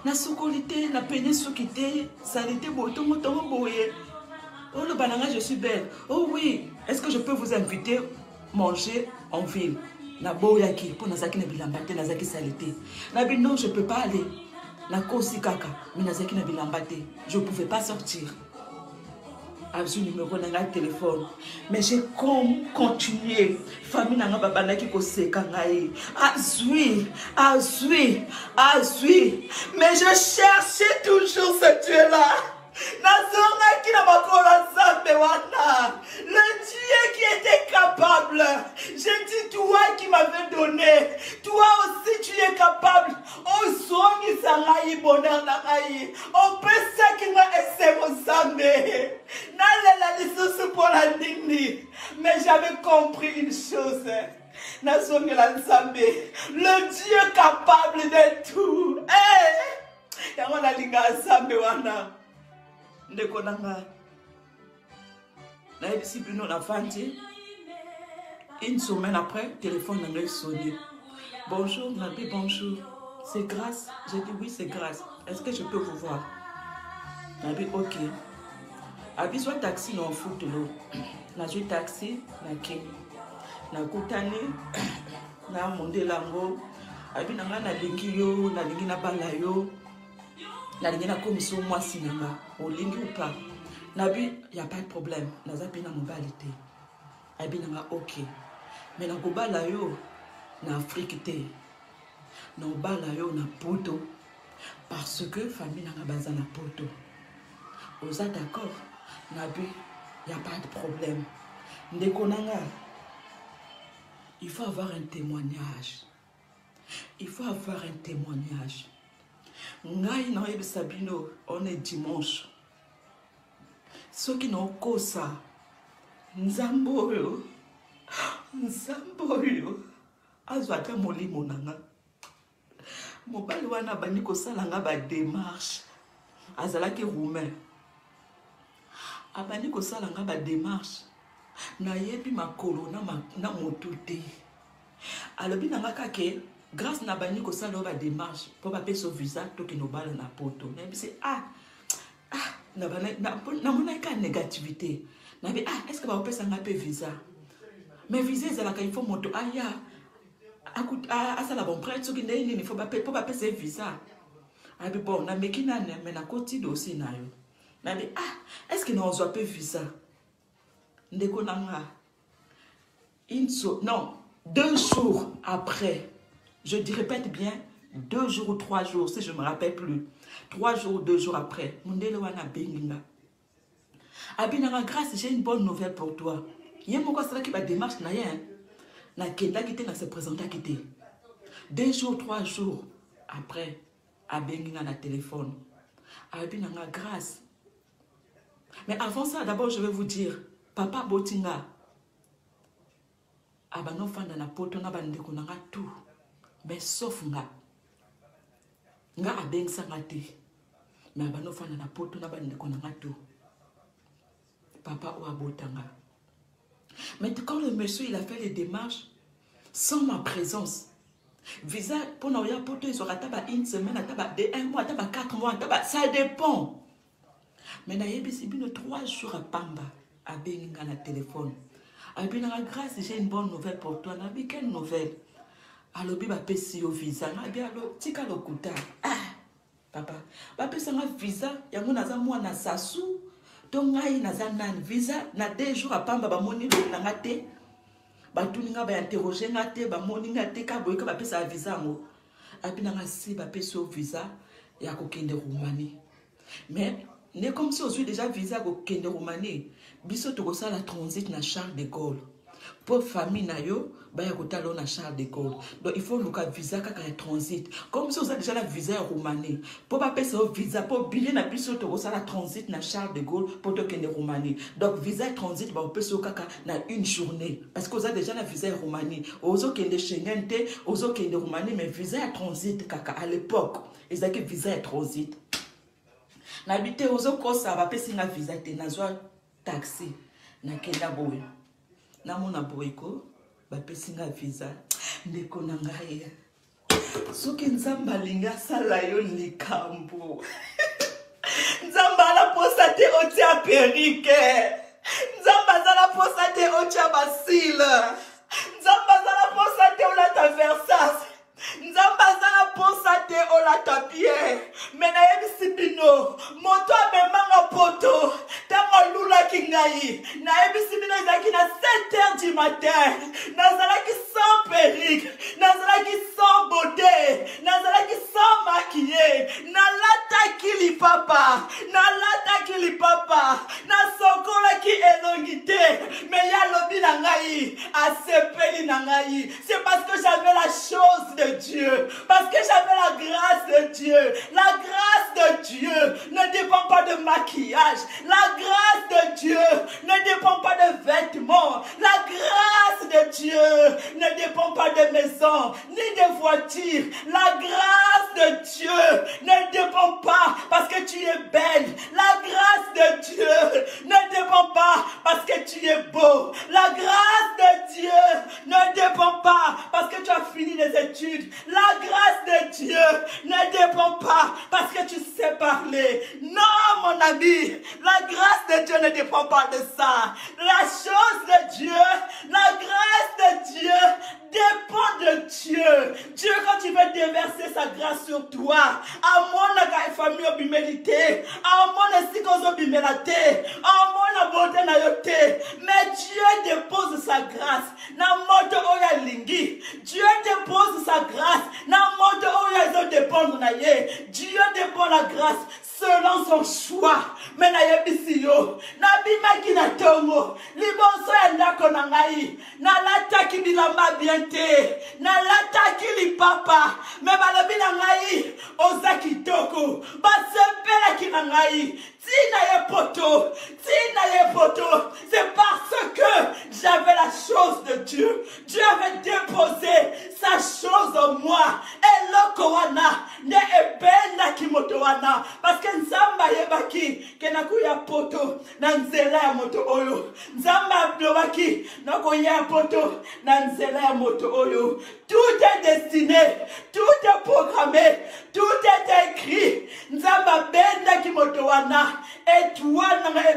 na sokoli te na pene soki te salite boye tongo boye oloba nanga je suis belle oh oui est-ce que je peux vous inviter manger en ville na boyaki mpo nazalaki na bilamba te nazalaki salite nabi non je peux pas aller na kosi kaka mais nazalaki na bilamba te je pouvais pas sortir abzu numéro nanga téléphone mais j'ai continué famille nanga babandaki koseka ngai azui mais je cherchais toujours ce Dieu là nazongaki na makolo nzambe wana le Dieu qui était capable j'ai dit toi qui m'avais donné toi aussi tu es capable ozongisa ngai bonheur na ngai opesaki nga esengo nzambe nalela lisusu mpola nini mais j'avais compris une chose nazongela nzambe le Dieu capable de tout yango nalinga nzambe wana ndeko nanga nayebisi bino na fandi une semaine après téléphone nanga sonné bonjour nabi bonjour c'est grâce j'ai dit oui c'est grâce est-ce que je peux vous voir nabi ok abi soit taxi na foutelo nazwi taxi nake nakutani na mondelango abi nanga nalingi yo nalingi nabala yo nalingi nakomisa mwasi nanga olingi ou pas nabi y a pas de problème naza pe na mobali te abi nanga ok mais nakobala yo na Afrique te nakobala yo na poto Parce que famille n'a pas besoin de poto. Vous êtes d'accord? Il n'y a pas de problème. Il faut avoir un témoignage. Il faut avoir un témoignage. Sabino, on est dimanche. Ceux qui n'ont qu'au ça, Nzamboyo, azwata molimo nanga. Mobali wana bani kosalanga ba démarche. Azalaki roumain. Abani kosalanga ba démarche. Na yebi makolo na motuté. Alobi nanga kake grâce na bani kosala ba démarche pour ba peso visa to ki no bala na poto. Na bi se na mona ka négativité. Na bi est-ce que ba pesa nga pe visa? Mais visa ezalaka il faut moto aya. Asala bon prêt so ki ndeni il faut ba pesa visa. Abi bon na mekina mais na koti dossier na yo. Na bi est-ce que nous avons pas visa? Ndeko nanga. Non, 2 jours après, je répète bien, 2 jours ou 3 jours, si je ne me rappelle plus. 3 jours ou 2 jours après, Mundele wana benginga. Abinanga, grâce, j'ai une bonne nouvelle pour toi. Yé moko sala ki ba démarche na yen. Na kenda kité na se présenter kité. 2 jours, 3 jours après, abenginga na téléphone. Abinanga, grâce. Mais avant ça, d'abord, je vais vous dire, Papa Botinga, abano fanda na poto na bandeko na nga tout, mais sauf nga abeng sangate, mais abano fanda na poto na bandeko na nga tout. Papa ou abotanga. Mais quand le monsieur il a fait les démarches sans ma présence, visa pour nous ya poto ils aura taba 1 semaine, taba 1 mois, taba 4 mois, taba ça dépend. Mais na yebisi bino 3 jours à Pamba, à Benga na téléphone. Abinanga grâce, j'ai une bonne nouvelle pour toi. Nabi quelle nouvelle? Alors bi ba pesi au visa. Nabi alo tika lokuta. Papa, ba pesi nga visa yango naza mwana sasu. To ngai naza nani visa na 2 jours à Pamba ba moni na ngate. Ba tuninga ba interroger ngate ba moni ngate ka boyeka ba pesi visa ngo. Abinanga si ba pesi au visa ya kokende Roumanie. Mais n'est comme si on suit déjà visa au Kenya Roumanie. Biso to ça la transit na Charles de Gaulle. Pour famille na yo, ba ya kotalo na Charles de Gaulle. Donc il faut le visa kaka ya transit. Comme si on a déjà la visa en Roumanie. Pour pas payer au visa pour billet na biso to ça la transit na Charles de Gaulle pour to Kenya Roumanie. Donc visa transit ba on peut so kaka na une journée parce qu'on a déjà la visa en Roumanie. Ozo Kenya Schengen te, ozo Kenya Roumanie mais visa en transit kaka à l'époque. Ils avaient visa en transit. N'habité aux autres ça va passer na visa te nazwa taxi na kenda boy na mona boyko ba passer na visa ndeko na ngai soki nzamba linga sala yo likambo nzamba la posa te otia perike nzamba la posa te otia basile nzamba la posa te olata Versace nzamba la posa te olata Pierre mena yebisi bino moto amemanga poto tango lula kingai na yebisi bino ezaki na 7h du matin nazalaki sans perruque nazalaki sans beauté nazalaki sans maquillé nalataki lipapa nasokolaki elongi te mais ya lobi na ngai asepeli na ngai c'est parce que j'avais la chose de Dieu parce que j'avais la grâce de Dieu. La grâce de Dieu ne dépend pas de maquillage. La grâce de Dieu ne dépend pas de vêtements. La grâce de Dieu ne dépend pas de maison ni de voiture. La grâce de Dieu ne dépend pas parce que tu es belle. La grâce de Dieu ne dépend pas parce que tu es beau. La grâce de Dieu ne dépend pas parce que tu as fini les études. La grâce de Dieu ne dépend pas parce que tu sais parler. Non, mon ami, la grâce de Dieu ne dépend pas de ça. La chose de Dieu, la grâce de Dieu dépend de Dieu. Dieu, quand il veut déverser sa grâce sur toi, à mon famille obimélité, à mon esikozo bimelate, à mon bonté na yote. Mais Dieu dépose sa grâce. Na moto oya lingi. Dieu dépose sa grâce. Na moto oya zo dépendre na ye. Dieu dépose la grâce selon son choix. Mais na yebisi yo. Na bimaki na tongo. Libonso ya ndako na ngai. Na lataki bilamba biente. Na lataki li papa. Me balobi na ngai. Oza kitoko. Basepela ki na ngai. Tina ye poto. Tina ye poto. C'est parce que j'avais la chose de Dieu. Dieu avait déposé sa chose en moi. Et lokowana. Ne ebenda kimotowana. Parce que nzamba yebaki. Kenakuya poto. Na nzela ya moto oyo. Nzamba abdobaki. Nakoya poto. Na nzela ya moto oyo. Tout est destiné. Tout est programmé. Tout est écrit. Nzamba benda kimotowana. Et toi,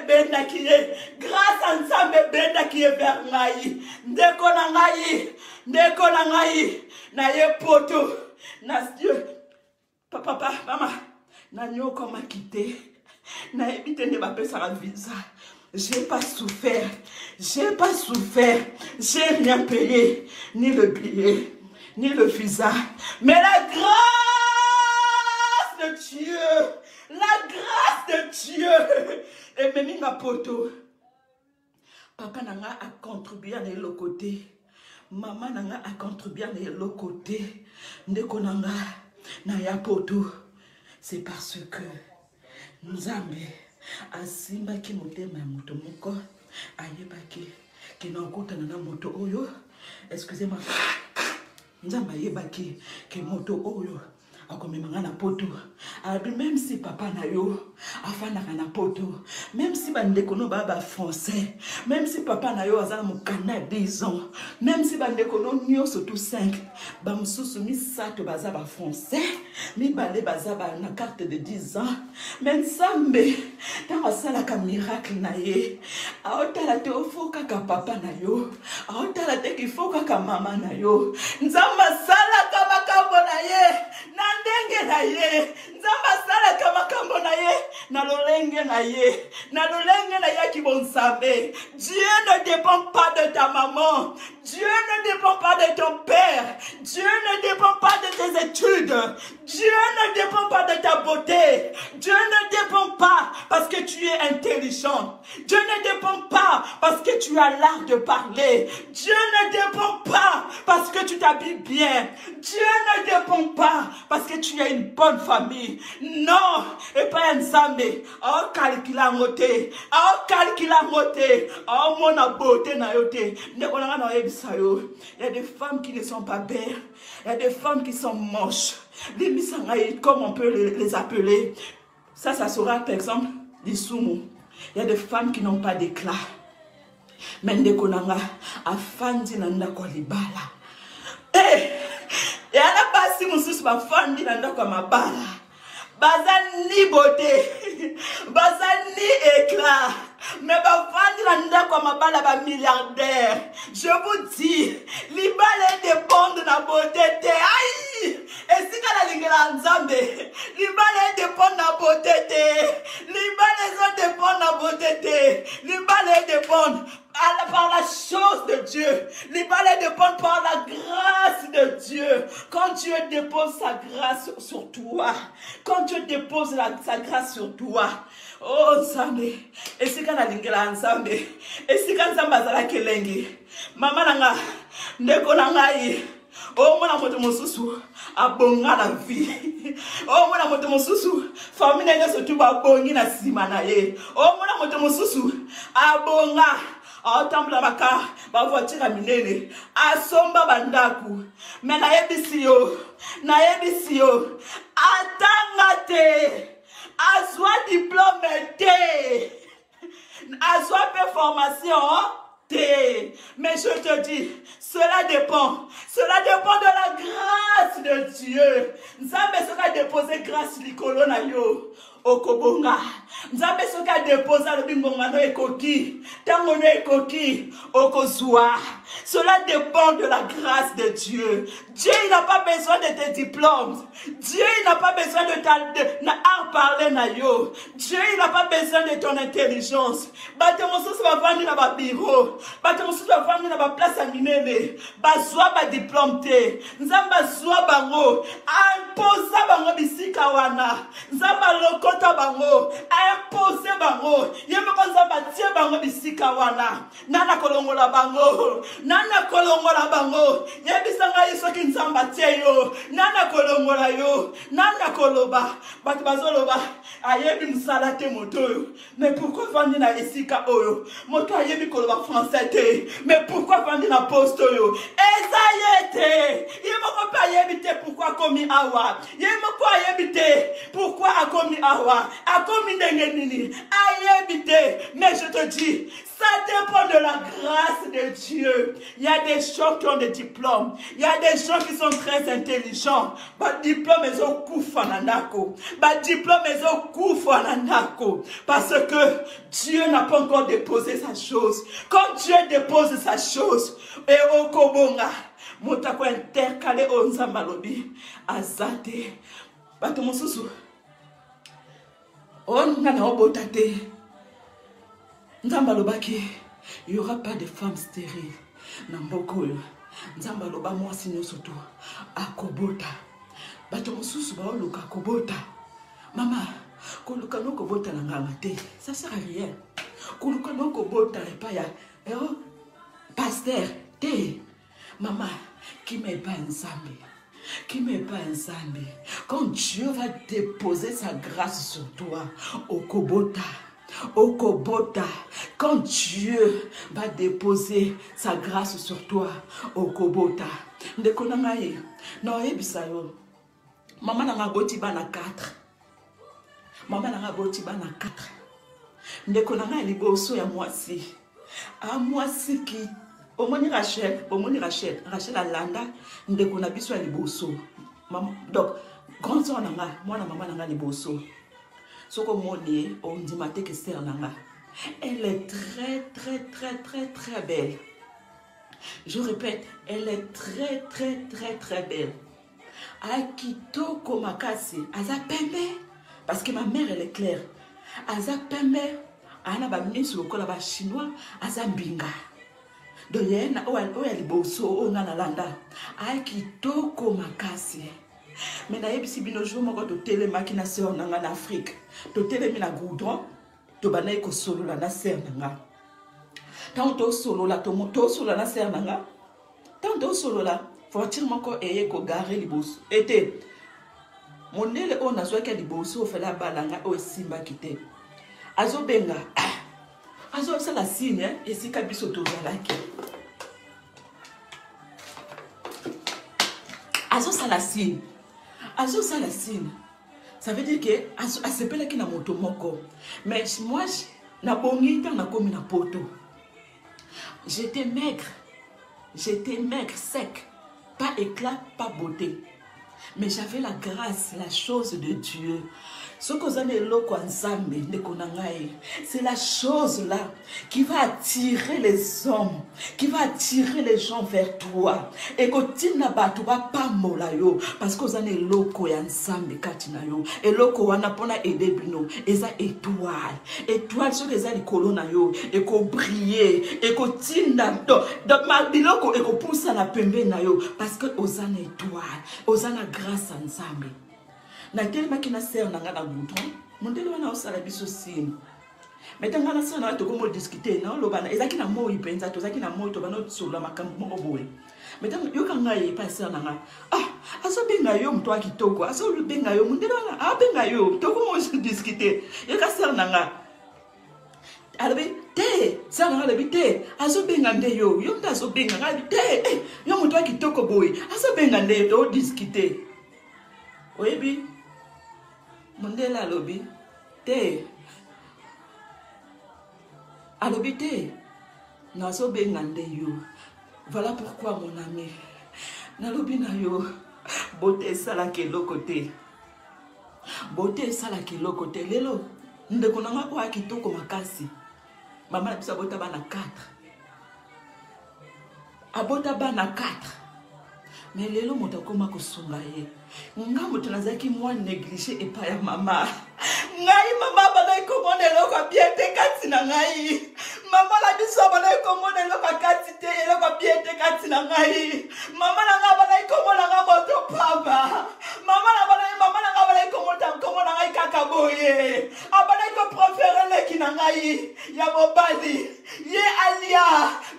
benda qui est grâce à Nzambe benda qui est vers ngai. Ndeko na ngai. Na ye poto. Na Dieu. Papa, maman. Na nyo koma quitté. Na ebite ne ba pesa la visa. J'ai pas souffert. J'ai rien payé. Ni le billet, ni le visa. Mais la grâce de Dieu. La grâce de Dieu. Et même ma poto. Papa nanga a contribué à l'autre côté. Maman nanga a contribué à l'autre côté. Ndeko nanga na ya poto. C'est parce que Nzambe asimba ki motema moto moko ayebaki ki na okutana na moto oyo. Excusez-moi. Nzambe ayebaki ki moto oyo akomemanga na poto. Même si papa na yo afandaka na poto, même si bandeko no baba français, même si papa na yo azala mokanda 10 ans, même si bandeko no nyoso tout 5, ba mususu misato baza ba français, mi bale baza ba na carte de 10 ans, mais Nzambe ta sala ka miracle na ye, aotala te ofoka ka papa na yo, aotala te ki foka ka mama na yo. Nzamba sala ka makambo na ye. Ndenge na ye, Nzamba sala kama kambo na ye, na lolenge na ye ki bonsabe. Dieu ne dépend pas de ta maman, Dieu ne dépend pas de ton père, Dieu ne dépend pas de tes études, Dieu ne dépend pas de ta beauté, Dieu ne dépend pas parce que tu es intelligent, Dieu ne dépend pas parce que tu as l'art de parler, Dieu ne dépend pas parce que tu t'habilles bien, Dieu ne dépend pas parce que tu as une bonne famille. Non, et pas un samedi. Oh, calcula moté. Oh, mon beauté na yote. Il y a des femmes qui ne sont pas belles. Il y a des femmes qui sont moches. Les misangaïs, comme on peut les appeler. Ça sera par exemple des soumous. Il y a des femmes qui n'ont pas d'éclat. Mais ndekonanga afandi nanda kwa libala. Et à la base, si mon sous ma femme dit dans quoi ma bala, bazan ni beauté, bazan ni éclat, mais ma femme dit dans quoi ma bala ba milliardaire. Je vous dis, l'ibale dépend de la beauté. Aïe! Et si la lingela Nzambe, l'ibale dépend de la beauté. L'ibale dépend de la beauté. L'ibale dépend par la chose de Dieu. Les balais dépendent par la grâce de Dieu. Quand Dieu dépose sa grâce sur toi, quand Dieu dépose sa grâce sur toi, oh Nzambe, et si quand la lingela Nzambe, et si quand Nzambe azala kelengi, maman nanga, ndeko nangai, oh mona moto mosusu, abonga la vie. Oh mona moto mosusu, famille nanga surtout abongi na sima na ye. Oh mona moto mosusu, abonga. Aotambula baka ba voiture a minene asomba bandaku mais na yebisi yo atanga te azwa diplôme te azwa formation te. Mais je te dis, cela dépend de la grâce de Dieu. Nzambe soka déposer grâce likolo na yo okobonga Nzambe soki adépose alobi ngonga no ekoki. Tango no ekoki okozwa. Cela dépend de la grâce de Dieu. Dieu, il n'a pas besoin de tes diplômes. Dieu, il n'a pas besoin de ta parler na yo. Dieu, il n'a pas besoin de ton intelligence. Bato mosusu bavandi na ba bureau. Bato mosusu bavandi na ba place minene. Bazwa ba diplôme te. Nzamba zwa bango. Imposa bango bisika wana. Nzamba lokota bango. Imposer bango. Yemoko nzamba tie bango bisika wana. Nana kolongola bango. Nana kolongola bango. Yebisanga yisoki nzamba tie yo. Nana kolongola yo. Nana koloba. Bato bazoloba. Ayebi musala te moto yo. Mais pourquoi vandi na esika oyo? Moto ayebi koloba français te. Mais pourquoi vandi na poste yo? Ezayete. Yemoko pa ayebi te pourquoi komi awa. Yemoko ayebi te pourquoi akomi awa. Akomi ndenge nini. Ayebi te. Mais je te dis, ça dépend de la grâce de Dieu. Il y a des gens qui ont des diplômes. Il y a des gens qui sont très intelligents. Ba diplôme ils ont koufananako. Ba diplôme ils ont koufananako. Parce que Dieu n'a pas encore déposé sa chose. Quand Dieu dépose sa chose, et au kobonga, motako intercalé au nzambalobi, azate. Bato mosusu. On n'a obotate. Nzambalobaki, il n'y aura pas de femmes stériles. Namboko, Nzambaloba moi sinon surtout akobota. Bato mosusu ba oluka kobota. Mama, koluka no kobota na nganga te. Ça sert à rien. Koluka no kobota et pas ya. Pasteur, te. Mama, qui m'est pas ensemble. Qui m'est pas ensemble. Quand Dieu va déposer sa grâce sur toi, au kobota. Okobota, quand Dieu va déposer sa grâce sur toi, Okobota. Ndekonangaye, non ebisayo. Maman n'a boti bana 4. Maman n'a boti bana 4. Ndekonangaye liboso ya mwasi. A mwasi ki omoni Rachel, Rachel alanda ndekona biso ya liboso. Donc grand sœur nanga, moi na maman nanga liboso. Soko moni on dit maté que c'est nanga. Elle est très belle. Je répète, elle est très belle. Akitoko makasi, aza pembe parce que ma mère elle est claire. Aza pembe, ana ba ministre lokola ba chinois, aza mbinga. Donc yena oya liboso o ngana landa. Akitoko makasi. Mais na yebisi bino jour moko to telemaki na sœur nanga na Afrique. To telemi na goudron, to banayi ko solola na sœur nanga. Tant to solola to moto solola na sœur nanga. Tant to solola, voiture moko eye ko gare liboso. Ete monele o nazwaki liboso fela balanga o simba kite. Azo benga. Azo sala signe esika biso to zalaki. Azo sala signe. Azo salasine. Ça veut dire que asepela ki na moto moko. Mais moi na bongi ta na komi na poto. J'étais maigre, sec, pas éclat, pas beauté. Mais j'avais la grâce, la chose de Dieu. Ce que c'est la chose là qui va attirer les hommes, qui va attirer les gens vers toi. Et que tu n'as pas pas molayo parce que vous avez loko ya nsambe katina yo. Et loko wana pona edebino eza étoile. Étoile sur les ali kolona yo et ko briller et ko tinda donc ma biloko et ko poussa na pembe na yo parce que ozana étoile, ozana grâce à nsambe. Na telema kina sœur nanga na goudron mondelo wana osala biso signe mais tanga na sœur na to komo discuter na lobana ezaki na mo ipenza to zaki na mo to bana tsola makambo moko boye mais tanga yo kanga ye pa sœur nanga aso benga yo mto akitoko aso benga yo mondelo wana benga yo to komo discuter yo ka sœur nanga alabi te sœur nanga alabi te aso benga nde yo mta aso benga alabi te yo mto akitoko boye aso benga nde to discuter oyebi Mondela alobi te nazo benga nde yo. Voilà pourquoi mon ami nalobi na yo beauté sala ke lokote. Beauté sala ke lokote lelo ndeko na nga oyo kitoko makasi mama na biso abota bana 4 abota bana 4 mais lelo moto akoma kosunga ye nga moto nazalaki mwa négligé epai ya mama ngai mama bazali komona eloko abie te kati na ngai mama na biso bazali komona eloko akati te eloko abie te kati na ngai mama na nga bazali komona nga moto pamba mama na nga bazali komona ngai kaka boye abazali koprofere leki na ngai ya mobali ye alia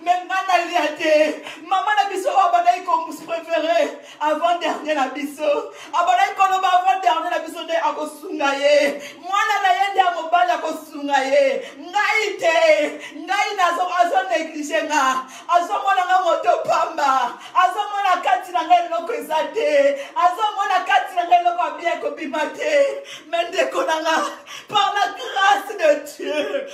me nga nalia te mama na biso oyo bazali koprefere avant dernier na biso abazali koloba avant dernier na biso nde akosunga ye mwana na ye nde mobali akosunga ye ngai te ngai azo néglige nga azomona nga moto pamba azomona kati na ngai eloko eza te azomona kati na ngai eloko abie kobima te mais ndeko na nga par la grâce de Dieu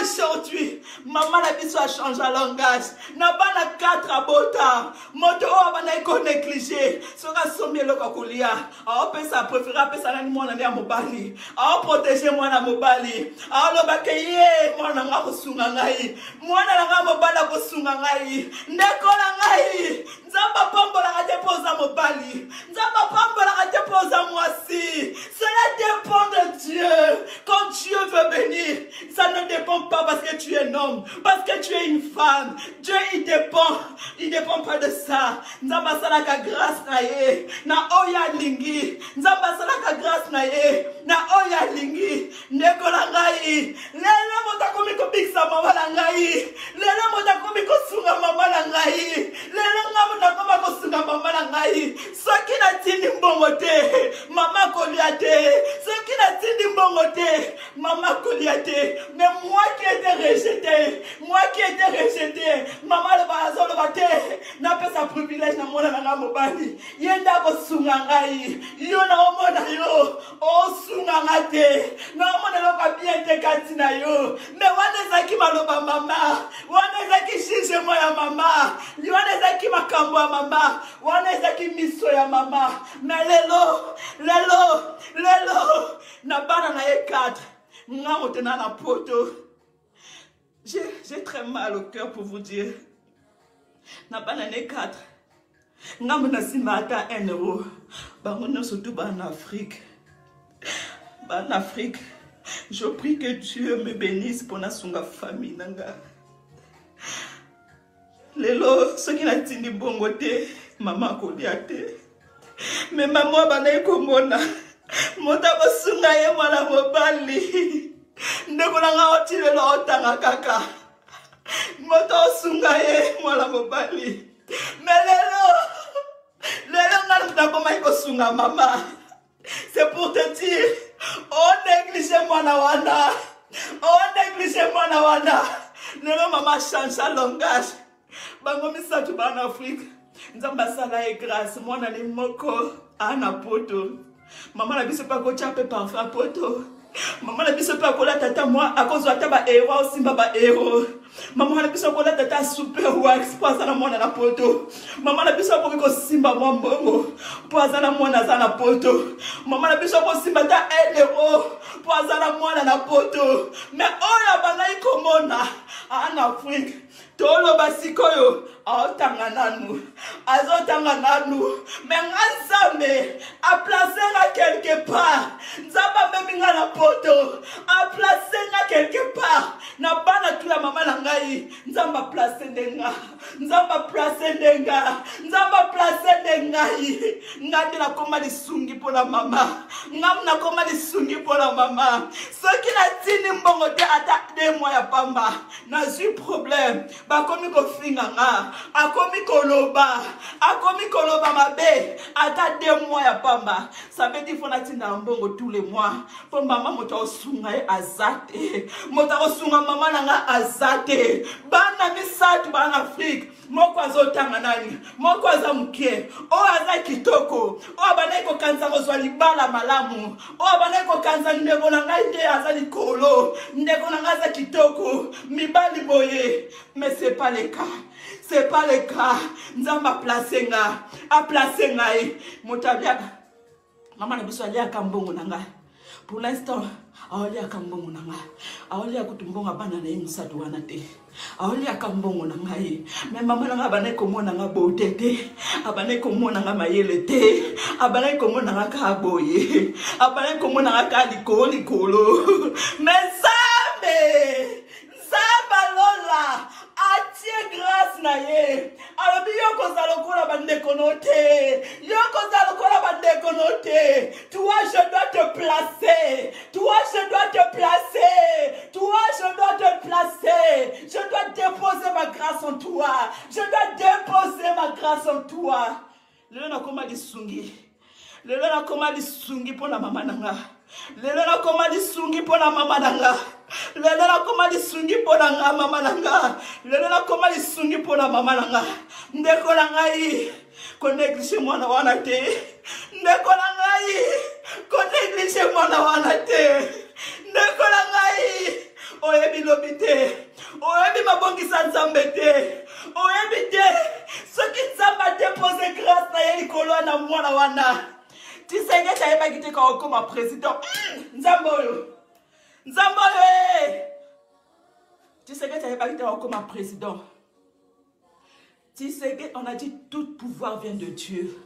aujourd'hui maman na biso a changé langage na bana 4 abota moto oyo abandaki konéglige soki asombi eloko kolia aopesa préféré apesa nani mwana nde ya mobali aoprotege mwana mobali aolobake ye mwana nga kosunga ngai mwana na nga mobali akosunga ngai ndeko na ngai nzambe apambolaka te mpo oza mobali nzambe apambolaka te mpo oza mwasi cela dépend de Dieu quand Dieu veut bénir ça ne dépend pas parce que tu es un homme parce que tu es une femme Dieu il dépend pas de ça nzambe asalaka grâce na ye na oyo alingi nzambe asalaka grâce na ye na oyo alingi ndeko na ngai lelo moto akomi kobikisa mama na ngai lelo moto akomi kosunga mama na ngai lelo nga moto akoma kosunga mama na ngai soki natindi mbongo te mama kolia te soki natindi mbongo te mama kolia te mais moi qui étais rejeté mama azoloba te napesa privilège na mwana na nga mobali ye nde akosunga ngai yo naomona yo osunga nga te naomona eloko bien te kati na yo mais wana ezalaki maloba mama wana ezalaki jugement ya mama wana ezalaki makambo ya mama wana ezalaki miso ya mama mais lelo na bana na ye 4 nga motena na poto j'ai très mal au cœur pour vous dire na bana ne 4 nga mona sima ata 1 euro bango nyonso tu bana Afrique je prie que Dieu me bénisse pour na sunga famille nanga lelo soki natindi bongo te mama kolia te mais mama bana ekomona moto akosunga ye mwana mobali ndeko na nga oti lelo otanga kaka moto osunga ye mwana mobali mais lelo nga nakomaki kosunga mama c'est pour te dire néglige mwana wana lelo mama change langage bango misatu bana Afrique nzambe asala ye grâce mwana ni moko ana poto mama na biso pa kotia pe parfum poto mama na biso pe akola tata moi akozwa ata ba héros osimba ba héros mama na biso akola tata super wax po azala mwana na poto mama na biso akoki kosimba mwa mbongo po azala mwana aza na poto mama na biso akosimba ta 1 euro po azala mwana na poto mais oyo abandaki komona ana Afrique toloba sikoyo aotanga nanu mais nga nzambe aplace nga quelque part nzambe amemi nga na poto aplace nga quelque part na bana tu ya mama na ngai nzambe aplace ndenga nga nde nakoma lisungi mpona mama soki natindi mbongo te ata 2 mois ya pamba nazwi problème bakomi kofinga nga akomi koloba mabe ata 2 mois ya pamba ça veut dire faut natinda mbongo tous les mois po mama moto osunga ye azate moto osunga mama nanga azate bana misatu bana Afrique moko azotanga nani moko aza muke o aza kitoko o abana ko kanza kozwa libala malamu o abana ko kanza ndeko na ngai nde aza likolo ndeko na ngai aza kitoko mibali boye mais c'est pas le cas nzamba a placé ngai motabiaka mama na biso aliaka mbongo na ngai Pour l'instant, aoli akambongo nanga. Aoli akutumbonga bana na imsatu wanate. Aoli akambongo nanga ye. Mais maman nanga abane komo nanga botete. Abane komo nanga mayelete. Abane komo nanga kaboye. Abane komo nanga kalikoli kolo. Mais Nzamba lola. Atie grâce na ye. Alors yoko zalokola bande konote. Yoko zalokola bande konote. Toi je dois te placer. Toi je dois te placer. Toi je dois te placer. Je dois déposer ma grâce en toi. Je dois déposer ma grâce en toi. Lelo na koma lisungi. Lelo na koma lisungi pour la maman nanga. Lelo na koma lisungi pour la maman nanga. Lelo na koma lisungi pour la maman nanga. Lelo na koma lisungi pour la maman nanga. Ndeko na ngai ko néglige mwana wana te. Ndeko na ngai ko néglige mwana wana te. Ndeko na ngai oyebi lobi te. Oyebi mabongisa Nzambe te. Oyebi te. Soki Nzambe dépose grâce na ye likolo na mwana wana. Tisenge tayeba kite ka okoma président. Nzambe oyo. Nzambe oyo. Tisenge tayeba kite ka okoma président. Tisenge, on a dit tout pouvoir vient de Dieu.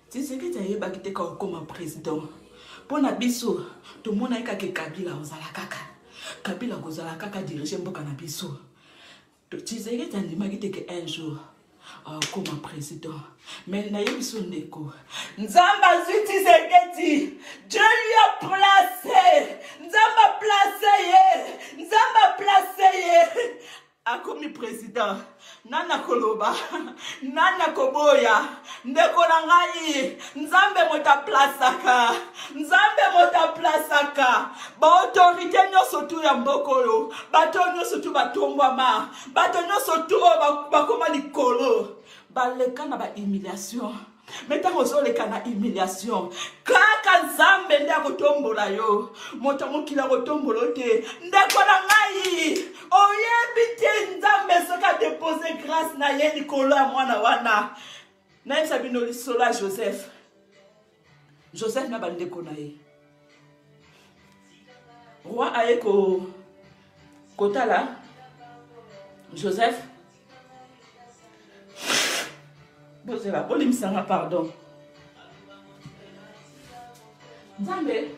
Tisenge tayeba kite ka okoma président. Pona biso, to mona eka ke Kabila ozala kaka. Kabila kozala kaka diriger mboka na biso. Tisenge tandima kite ke un jour comme un président. Mais il n'a pas son écho. Nzamba Zuti Zegeti, Dieu lui a placé. Nzamba placé. Nzamba placé. A commis président. Nana Koloba. Nana Koboya. Ndeko nangai. Nzambe mota plasaka. Nzambe mota plasaka. Ba autorité nyoso tu ya mbokolo. Bato nyoso tu batombama. Bato nyoso tu bakoma likolo. Baleka na ba humiliation. Mettons aux les cana humiliation. Kaka Nzambe nda kotombola yo. Moto mokila kotombola te. Ndeko nangai. Oyebi te Nzambe soka déposer grâce na ye likolo ya mwana wana. Na sabino lisola Joseph. Joseph na bandeko na ye. Roi aye ko kotala. Joseph. Bozela, bolimisanga pardon. Nzambe,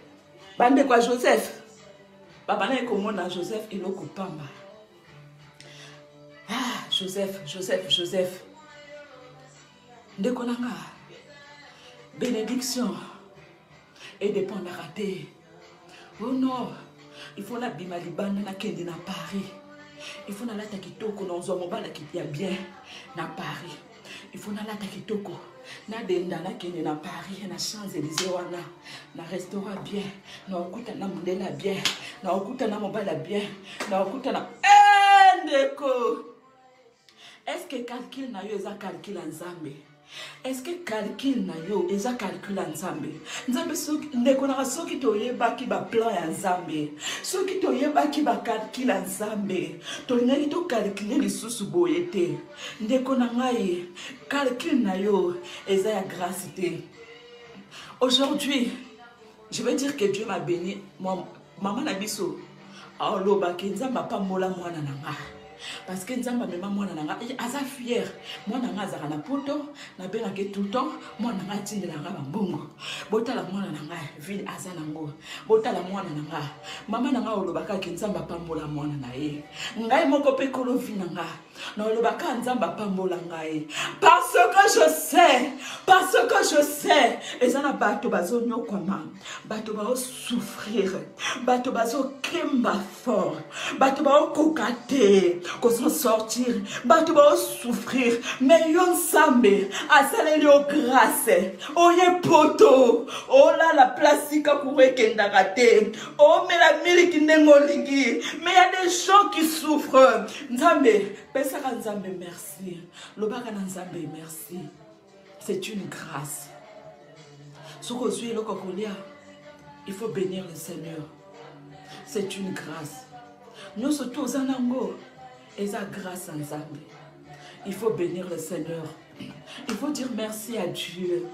bande kwa Joseph. Babana ekomona Joseph eloko pamba. Ah, Joseph. Ndekolanga. Bénédiction. Et dépendre à rater. Oh non, il faut la bima libanda na kende na Paris. Il faut na lata kitoko na nzo mobala kitia bien na Paris. Il faut na lata kitoko na denda na kende na Paris na Champs-Élysées wana na restaurant bien na okuta na mundela bien na okuta na mobala bien na okuta na ndeko. Est-ce que calcul na yo eza calcul Nzambe? Est-ce que calcul na yo eza calcul Nzambe? Nzambe soki ndeko na soki toyebaki ba plan ya Nzambe, soki toyebaki ba calcul ya Nzambe, tolingaki to calculer lisusu boye te. Ndeko na ngai, calcul na yo eza ya grâce te. Aujourd'hui, je veux dire que Dieu m'a béni. Maman na biso, aloba ke Nzamba pambola mwana na nga. Parce que Nzamba mema mwana nanga aza fier. Mwana nanga azaka na poto, na benga ke tout le temps, mwana nanga tindela nga bambongo. Botala mwana nanga ville aza nango. Botala mwana nanga. Mama nanga olobaka ke Nzamba pambola mwana na ye. Ngai moko pe kolo vi nanga. Na olobaka Nzamba pambola ngai. Parce que je sais, ezana bato bazo nyokwama. Bato bazo souffrir. Bato bazo kemba fort. Bato bazo kokate. Qu'on s'en sortir, bato ba souffrir, mais yon sambe, asaleli o grâce, oye poto, oh là la plastique pour kenda raté, oh mais la miliki nengolingi, mais il y a des gens qui souffrent. Nzambe, pesaka Nzambe merci, lobaka na Nzambe merci, c'est une grâce. Soko zui loko kolia, il faut bénir le Seigneur, c'est une grâce. Nous surtout zanango. Et ça grâce à Nzambe. Il faut bénir le Seigneur. Il faut dire merci à Dieu.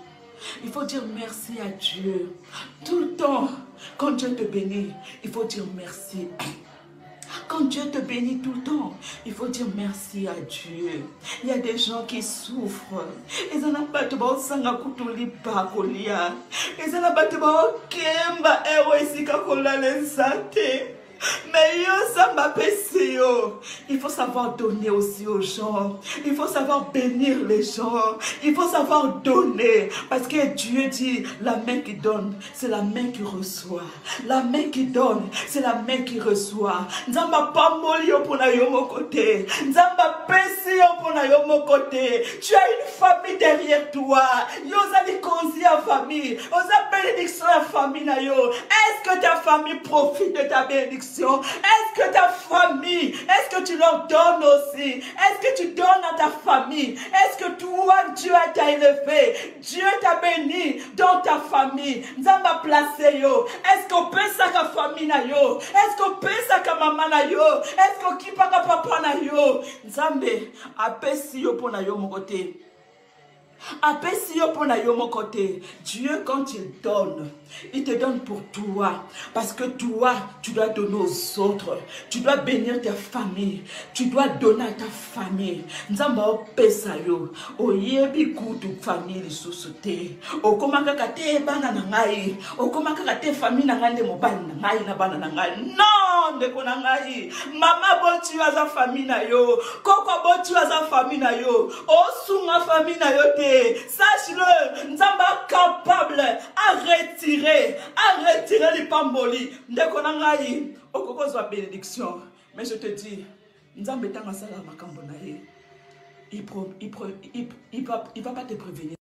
Il faut dire merci à Dieu. Tout le temps, quand Dieu te bénit, il faut dire merci. Quand Dieu te bénit tout le temps, il faut dire merci à Dieu. Il y a des gens qui souffrent. Ils n'ont pas de bon sang à couteau pas colia. Ils n'ont pas de bon kemba héroïsika cola les santé. Mais ça m'a baissé. Il faut savoir donner aussi aux gens. Il faut savoir bénir les gens. Il faut savoir donner. Parce que Dieu dit, la main qui donne, c'est la main qui reçoit. La main qui donne, c'est la main qui reçoit. Nzamba pas moli pour na yo mon côté. Nzamba pesi pour na yo mon côté. Tu as une famille derrière toi. Yosa di konzi à famille. Osa bénédiction à famille na yo. Est-ce que ta famille profite de ta bénédiction? Est-ce que ta famille, est-ce que tu leur donnes aussi? Est-ce que tu donnes à ta famille? Est-ce que toi, Dieu t'a élevé? Dieu t'a béni dans ta famille. Nzamba placé yo. Est-ce qu'on peut ça ka famille na yo? Est-ce qu'on peut ça ka maman na yo? Est-ce qu'on kipa ka papa na yo? Nzambe apesi yo pour na yo mon côté. Apesi yo pour na yo mon côté. Dieu quand il te donne pour toi. Parce que toi, tu dois donner aux autres. Tu dois bénir ta famille. Tu dois donner à ta famille. Nzamba opesa yo. Oyebi kutu famille lisusu te. Okomaka kate bana na ngai. Okomaka kate famille na ngai mo bana na ngai na bana na ngai. Non, ndeko na ngai. Mama botu aza famille na yo. Koko botu aza famille na yo. Osunga famille na yo te. Sache-le, Nzamba capable à retirer les pamboli. Ndeko na ngai, okoko zwa bénédiction. Mais je te dis, Nzamba tanga sala makambo na ye. Il va pas te prévenir.